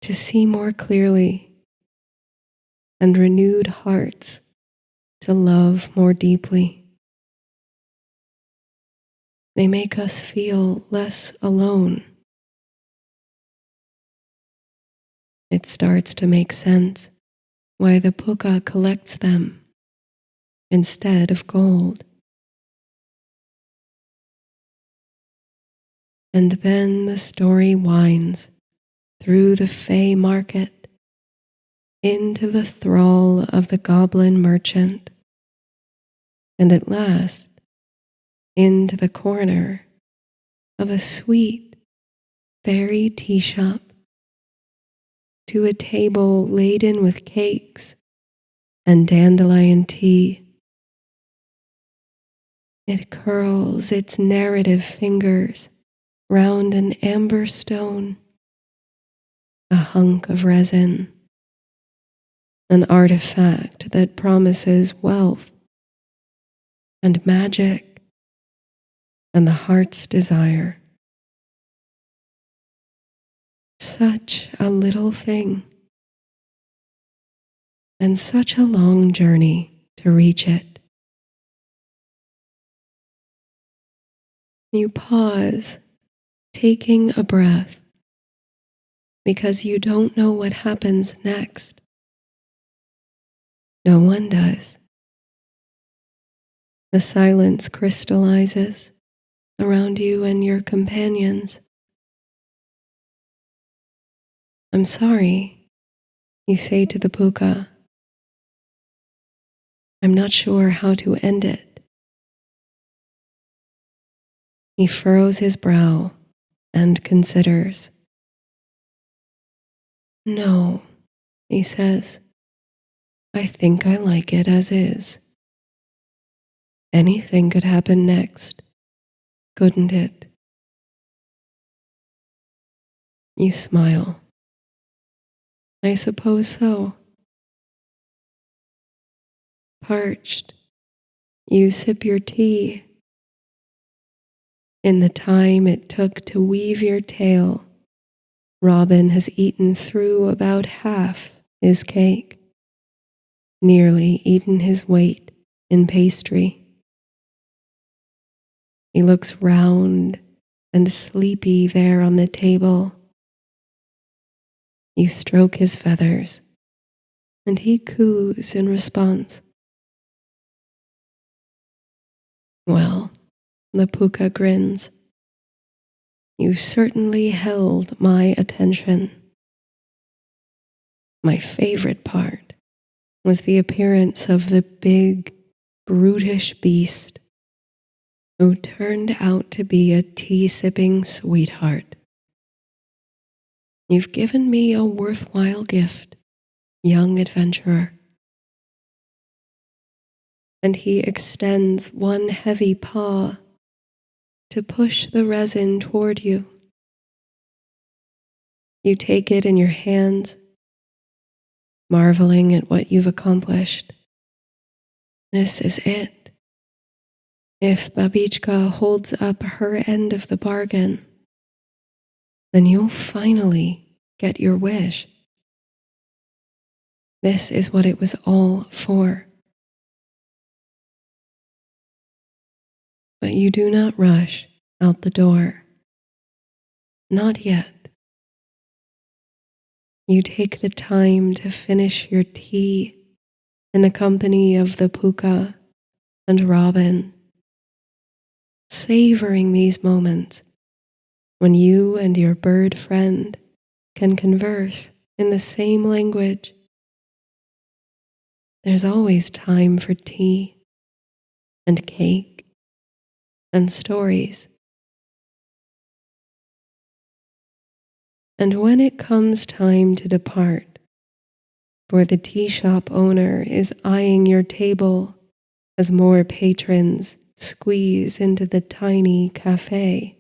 to see more clearly and renewed hearts to love more deeply. They make us feel less alone. It starts to make sense why the Puka collects them instead of gold. And then the story winds through the Fae Market into the thrall of the goblin merchant, and at last into the corner of a sweet fairy tea shop, to a table laden with cakes and dandelion tea. It curls its narrative fingers round an amber stone, a hunk of resin, an artifact that promises wealth and magic and the heart's desire. Such a little thing, and such a long journey to reach it. You pause, taking a breath, because you don't know what happens next. No one does. The silence crystallizes around you and your companions. I'm sorry, you say to the Puka. I'm not sure how to end it. He furrows his brow and considers. No, he says. I think I like it as is. Anything could happen next, couldn't it? You smile. I suppose so. Parched, you sip your tea. In the time it took to weave your tale, Robin has eaten through about half his cake. nearly eaten his weight in pastry. He looks round and sleepy there on the table. You stroke his feathers, and he coos in response. Well, the Puka grins. You certainly held my attention. My favorite part was the appearance of the big, brutish beast who turned out to be a tea-sipping sweetheart. You've given me a worthwhile gift, young adventurer. And he extends one heavy paw to push the resin toward you. You take it in your hands, marveling at what you've accomplished. This is it. If Babicka holds up her end of the bargain, then you'll finally get your wish. This is what it was all for. But you do not rush out the door. Not yet. You take the time to finish your tea in the company of the Puka and Robin, savoring these moments when you and your bird friend can converse in the same language. There's always time for tea and cake and stories. And when it comes time to depart, for the tea shop owner is eyeing your table as more patrons squeeze into the tiny cafe,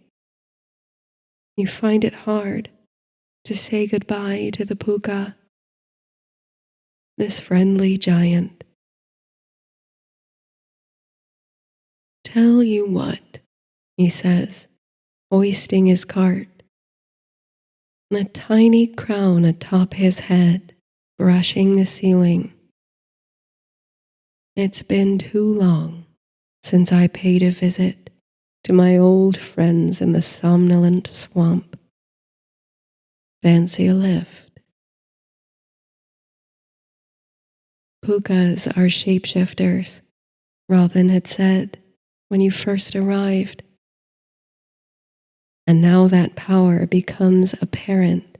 you find it hard to say goodbye to the Puka, this friendly giant. Tell you what, he says, hoisting his cart, the tiny crown atop his head brushing the ceiling. It's been too long since I paid a visit to my old friends in the somnolent swamp. Fancy a lift. Pukas are shapeshifters, Robin had said when you first arrived. And now that power becomes apparent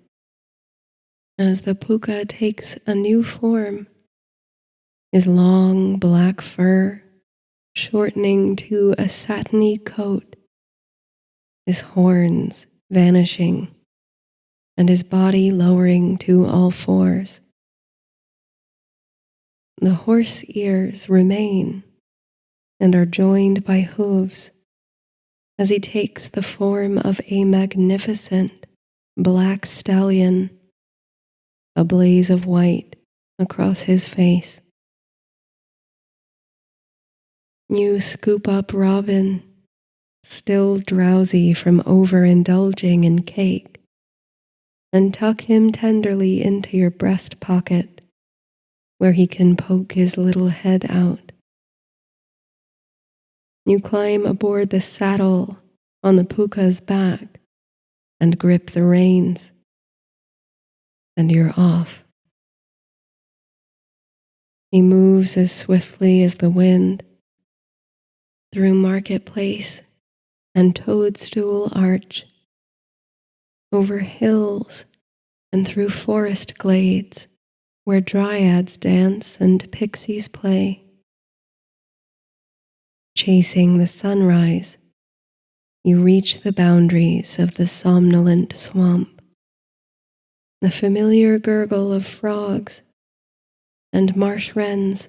as the Puka takes a new form, his long black fur shortening to a satiny coat, his horns vanishing, and his body lowering to all fours. The horse ears remain and are joined by hooves as he takes the form of a magnificent black stallion, a blaze of white across his face. You scoop up Robin, still drowsy from overindulging in cake, and tuck him tenderly into your breast pocket, where he can poke his little head out. You climb aboard the saddle on the Puka's back and grip the reins, and you're off. He moves as swiftly as the wind, through marketplace and toadstool arch, over hills and through forest glades where dryads dance and pixies play. Chasing the sunrise, you reach the boundaries of the somnolent swamp, the familiar gurgle of frogs and marsh wrens.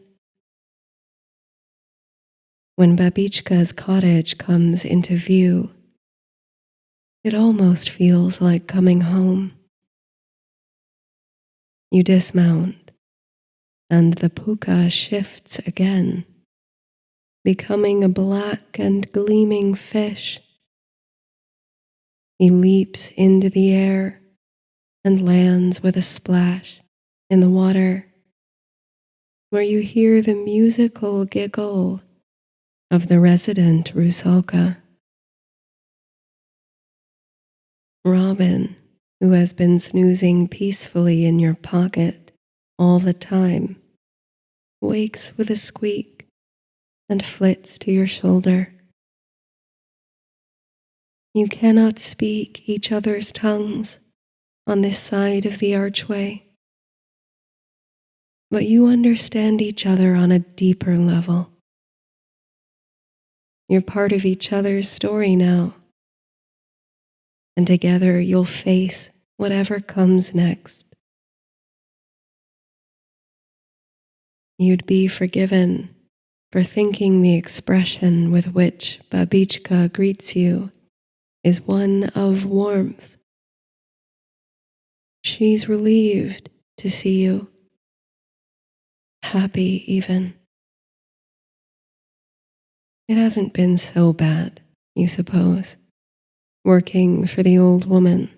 When Babicka's cottage comes into view, it almost feels like coming home. You dismount, and the Puka shifts again, becoming a black and gleaming fish. He leaps into the air and lands with a splash in the water. where you hear the musical giggle of the resident Rusalka. Robin, who has been snoozing peacefully in your pocket all the time, wakes with a squeak and flits to your shoulder. You cannot speak each other's tongues on this side of the archway, but you understand each other on a deeper level. You're part of each other's story now, and together you'll face whatever comes next. You'd be forgiven for thinking the expression with which Babicka greets you is one of warmth. She's relieved to see you, happy even. It hasn't been so bad, you suppose, working for the old woman.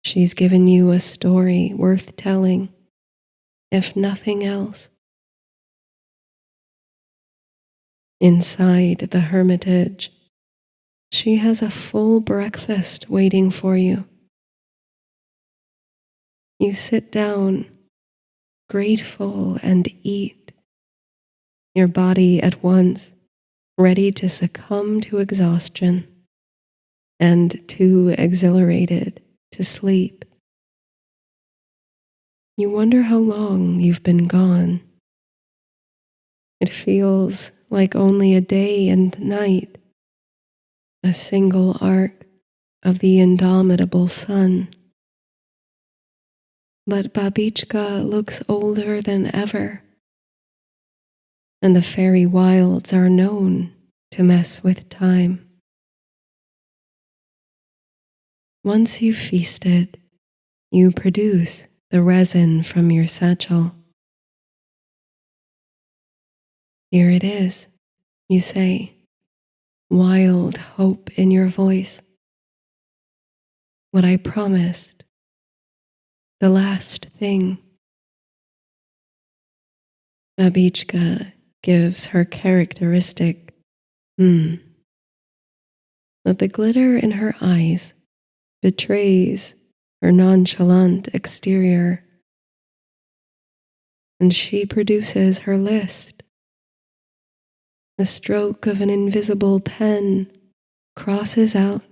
She's given you a story worth telling, if nothing else. Inside the hermitage, she has a full breakfast waiting for you. You sit down, grateful, and eat, your body at once ready to succumb to exhaustion and too exhilarated to sleep. You wonder how long you've been gone. It feels like only a day and night, a single arc of the indomitable sun. But Babicka looks older than ever, and the fairy wilds are known to mess with time. Once you've feasted, you produce the resin from your satchel. Here it is, you say, wild hope in your voice. What I promised, the last thing. Babicka gives her characteristic but the glitter in her eyes betrays her nonchalant exterior, and she produces her list. The stroke of an invisible pen crosses out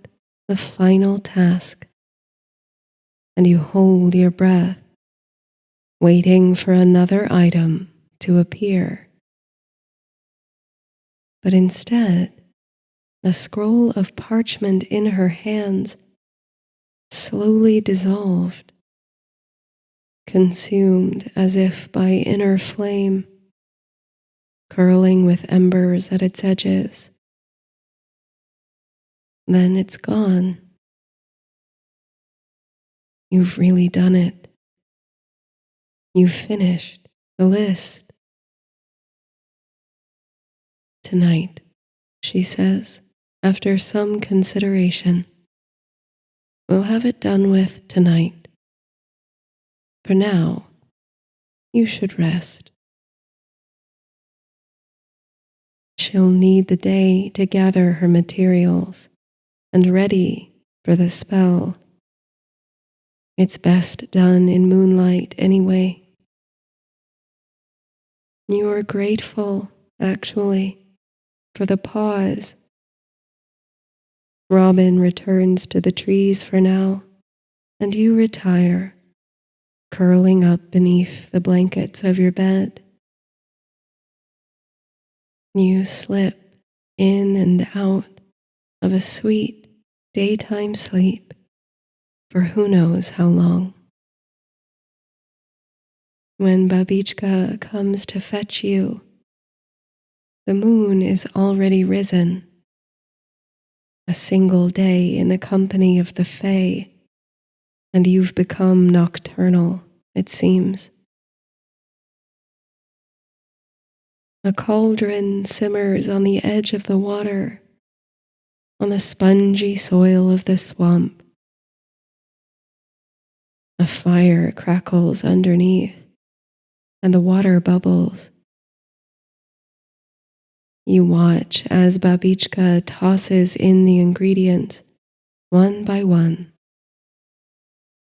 the final task, and you hold your breath, waiting for another item to appear. But instead, the scroll of parchment in her hands slowly dissolved, consumed as if by inner flame, curling with embers at its edges. Then it's gone. You've really done it. You've finished the list. Tonight, she says, after some consideration. We'll have it done with tonight. For now, you should rest. She'll need the day to gather her materials and ready for the spell. It's best done in moonlight anyway. You are grateful, actually, for the pause. Robin returns to the trees for now, and you retire, curling up beneath the blankets of your bed. You slip in and out of a sweet daytime sleep for who knows how long. When Babicka comes to fetch you, the moon is already risen. A single day in the company of the Fae, and you've become nocturnal, it seems. A cauldron simmers on the edge of the water, on the spongy soil of the swamp. A fire crackles underneath, and the water bubbles. You watch as Babicka tosses in the ingredients one by one.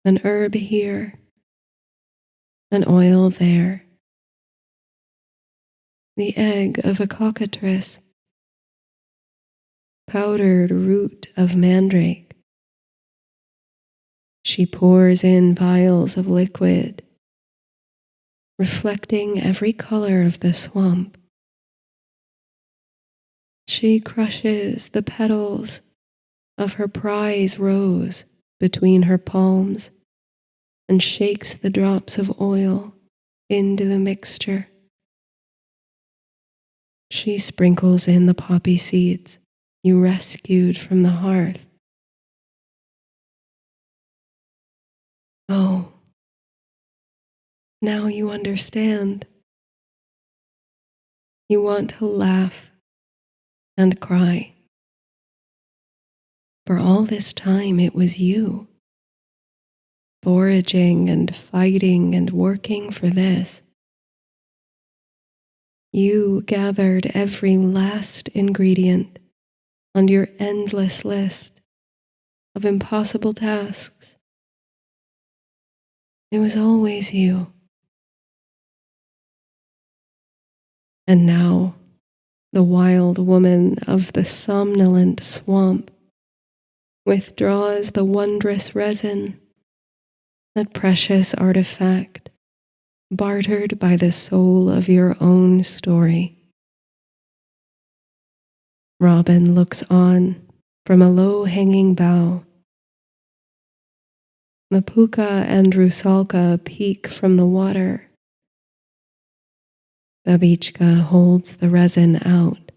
An herb here, an oil there, the egg of a cockatrice, powdered root of mandrake. She pours in vials of liquid, reflecting every color of the swamp. She crushes the petals of her prize rose between her palms and shakes the drops of oil into the mixture. She sprinkles in the poppy seeds you rescued from the hearth. Oh, now you understand. You want to laugh and cry. For all this time it was you, foraging and fighting and working for this. You gathered every last ingredient on your endless list of impossible tasks. It was always you. And now, the wild woman of the somnolent swamp withdraws the wondrous resin, that precious artifact bartered by the soul of your own story. Robin looks on from a low-hanging bough. The puka and rusalka peek from the water. Babicka holds the resin out,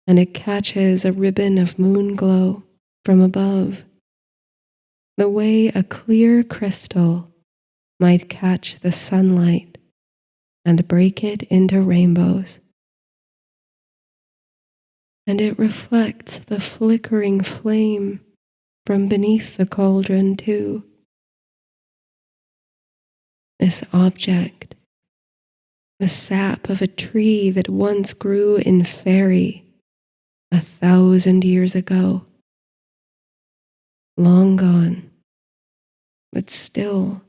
and it catches a ribbon of moon glow from above, the way a clear crystal might catch the sunlight and break it into rainbows. And it reflects the flickering flame from beneath the cauldron too. This object, the sap of a tree that once grew in Fairy 1,000 years ago, long gone, but still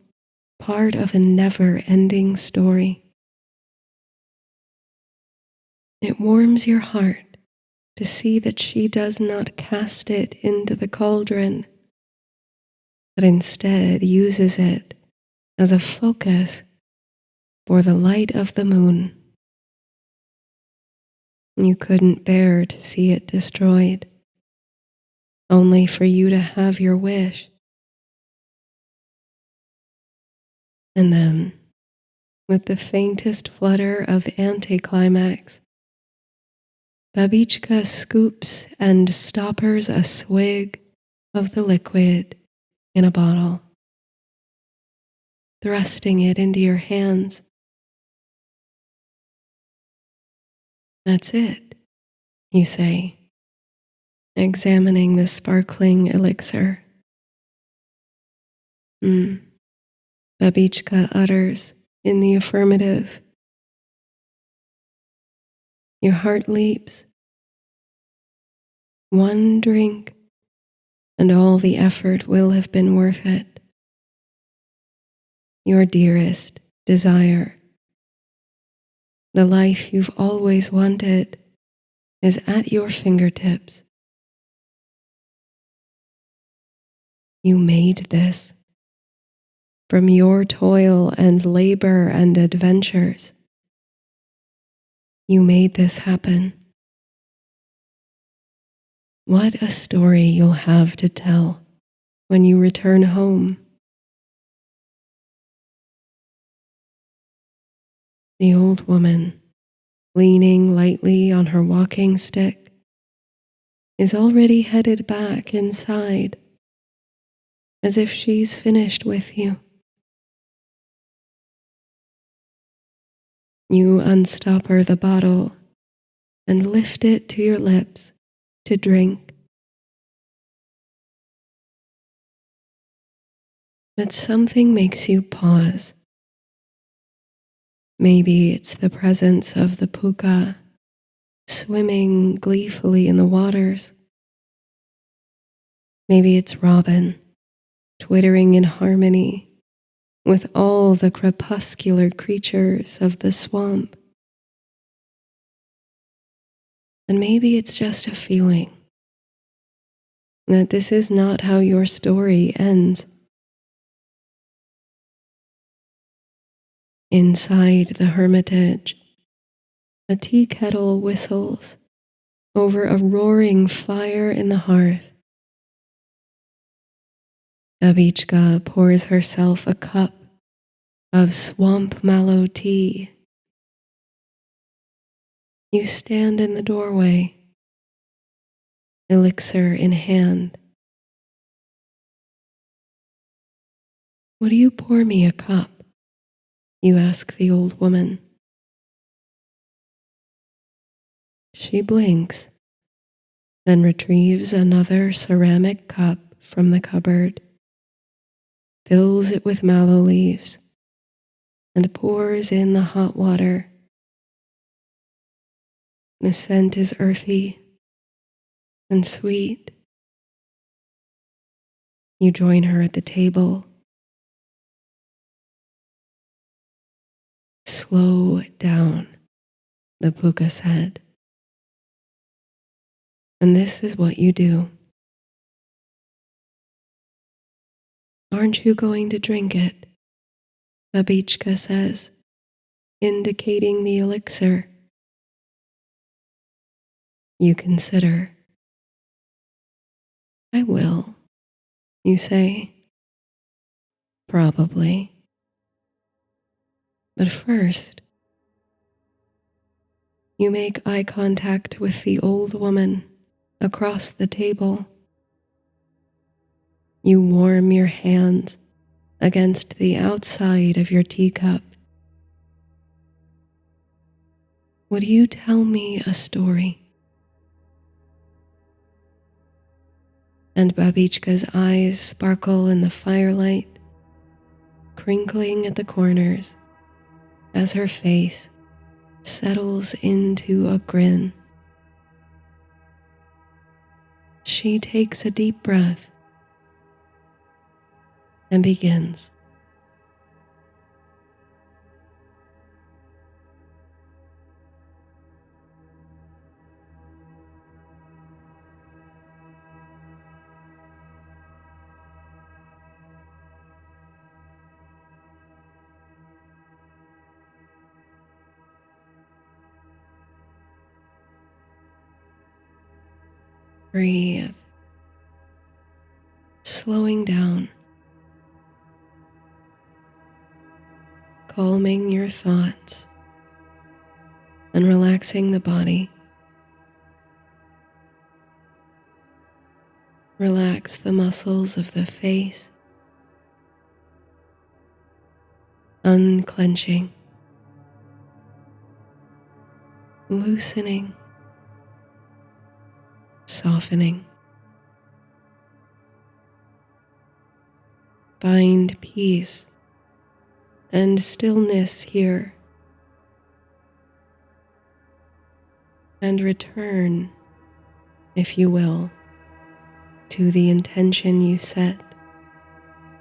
part of a never-ending story. It warms your heart to see that she does not cast it into the cauldron, but instead uses it as a focus for the light of the moon. You couldn't bear to see it destroyed, only for you to have your wish. And then, with the faintest flutter of anticlimax, Babicka scoops and stoppers a swig of the liquid in a bottle, thrusting it into your hands. That's it, you say, examining the sparkling elixir. Babicka utters in the affirmative. Your heart leaps. One drink, and all the effort will have been worth it. Your dearest desire, the life you've always wanted, is at your fingertips. You made this from your toil and labor and adventures. You made this happen. What a story you'll have to tell when you return home. The old woman, leaning lightly on her walking stick, is already headed back inside, as if she's finished with you. You unstopper the bottle and lift it to your lips to drink. But something makes you pause. Maybe it's the presence of the puka swimming gleefully in the waters. Maybe it's robin twittering in harmony with all the crepuscular creatures of the swamp. And maybe it's just a feeling that this is not how your story ends. Inside the hermitage, a tea kettle whistles over a roaring fire in the hearth. Babicka pours herself a cup of swamp mallow tea. You stand in the doorway, elixir in hand. "Would you pour me a cup?" you ask the old woman. She blinks, then retrieves another ceramic cup from the cupboard, fills it with mallow leaves, and pours in the hot water. The scent is earthy and sweet. You join her at the table. "Slow down," the Puka said. And this is what you do. "Aren't you going to drink it?" Babicka says, indicating the elixir. You consider. "I will," you say. "Probably. But first," you make eye contact with the old woman across the table. You warm your hands against the outside of your teacup. "Would you tell me a story?" And Babicka's eyes sparkle in the firelight, crinkling at the corners as her face settles into a grin. She takes a deep breath and begins. Breathe, slowing down, calming your thoughts, and relaxing the body. Relax the muscles of the face, unclenching, loosening, softening. Find peace and stillness here, and return, if you will, to the intention you set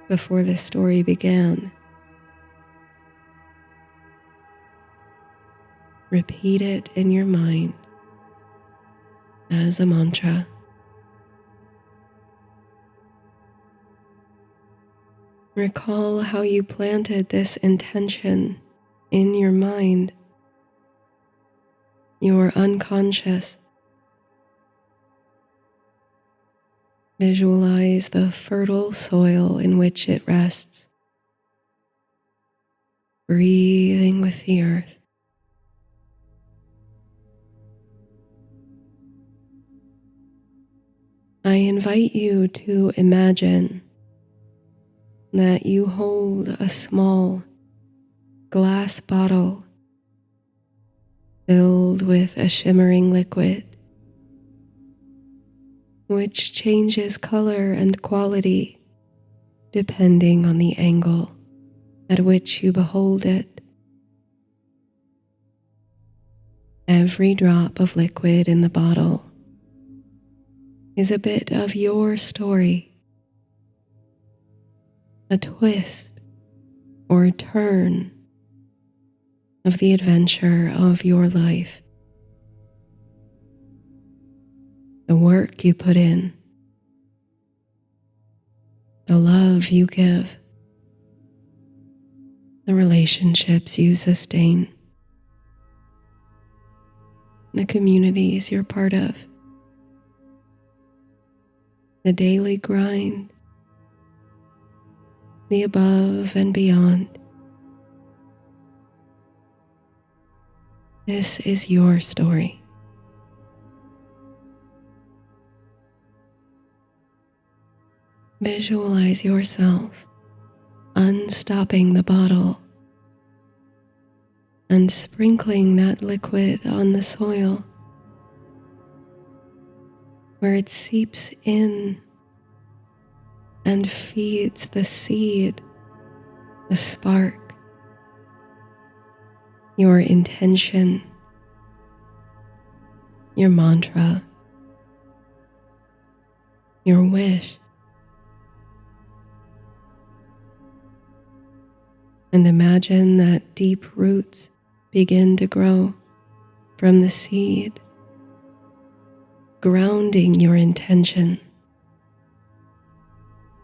before the story began. Repeat it in your mind as a mantra. Recall how you planted this intention in your mind, your unconscious. Visualize the fertile soil in which it rests, breathing with the earth. I invite you to imagine that you hold a small glass bottle filled with a shimmering liquid, which changes color and quality depending on the angle at which you behold it. Every drop of liquid in the bottle is a bit of your story, a twist or turn of the adventure of your life. The work you put in, the love you give, the relationships you sustain, the communities you're part of, the daily grind, the above and beyond. This is your story. Visualize yourself unstopping the bottle and sprinkling that liquid on the soil where it seeps in and feeds the seed, the spark, your intention, your mantra, your wish. And imagine that deep roots begin to grow from the seed, grounding your intention,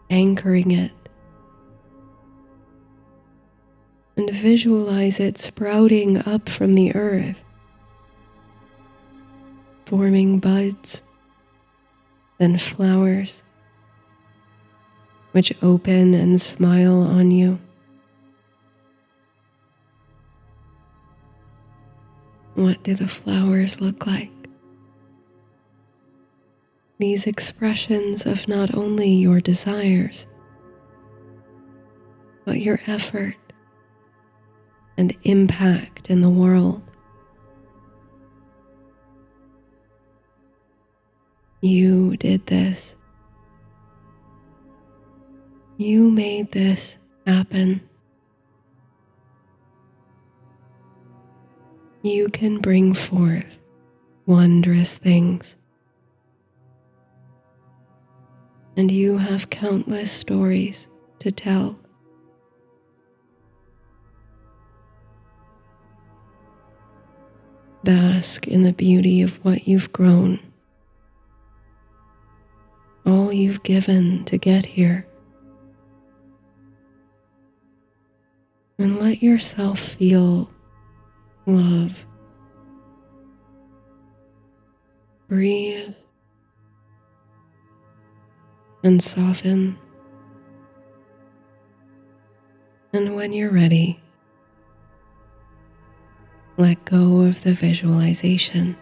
anchoring it, and visualize it sprouting up from the earth, forming buds, then flowers, which open and smile on you. What do the flowers look like? These expressions of not only your desires, but your effort and impact in the world. You did this. You made this happen. You can bring forth wondrous things. And you have countless stories to tell. Bask in the beauty of what you've grown, all you've given to get here. And let yourself feel love. Breathe and soften. And when you're ready, let go of the visualization,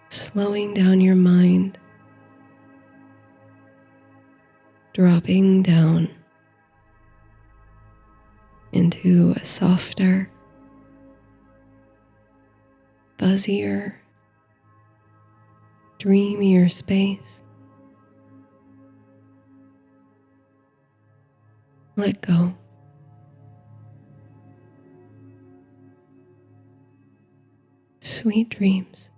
slowing down your mind, dropping down into a softer, fuzzier, dreamier space. Let go. Sweet dreams.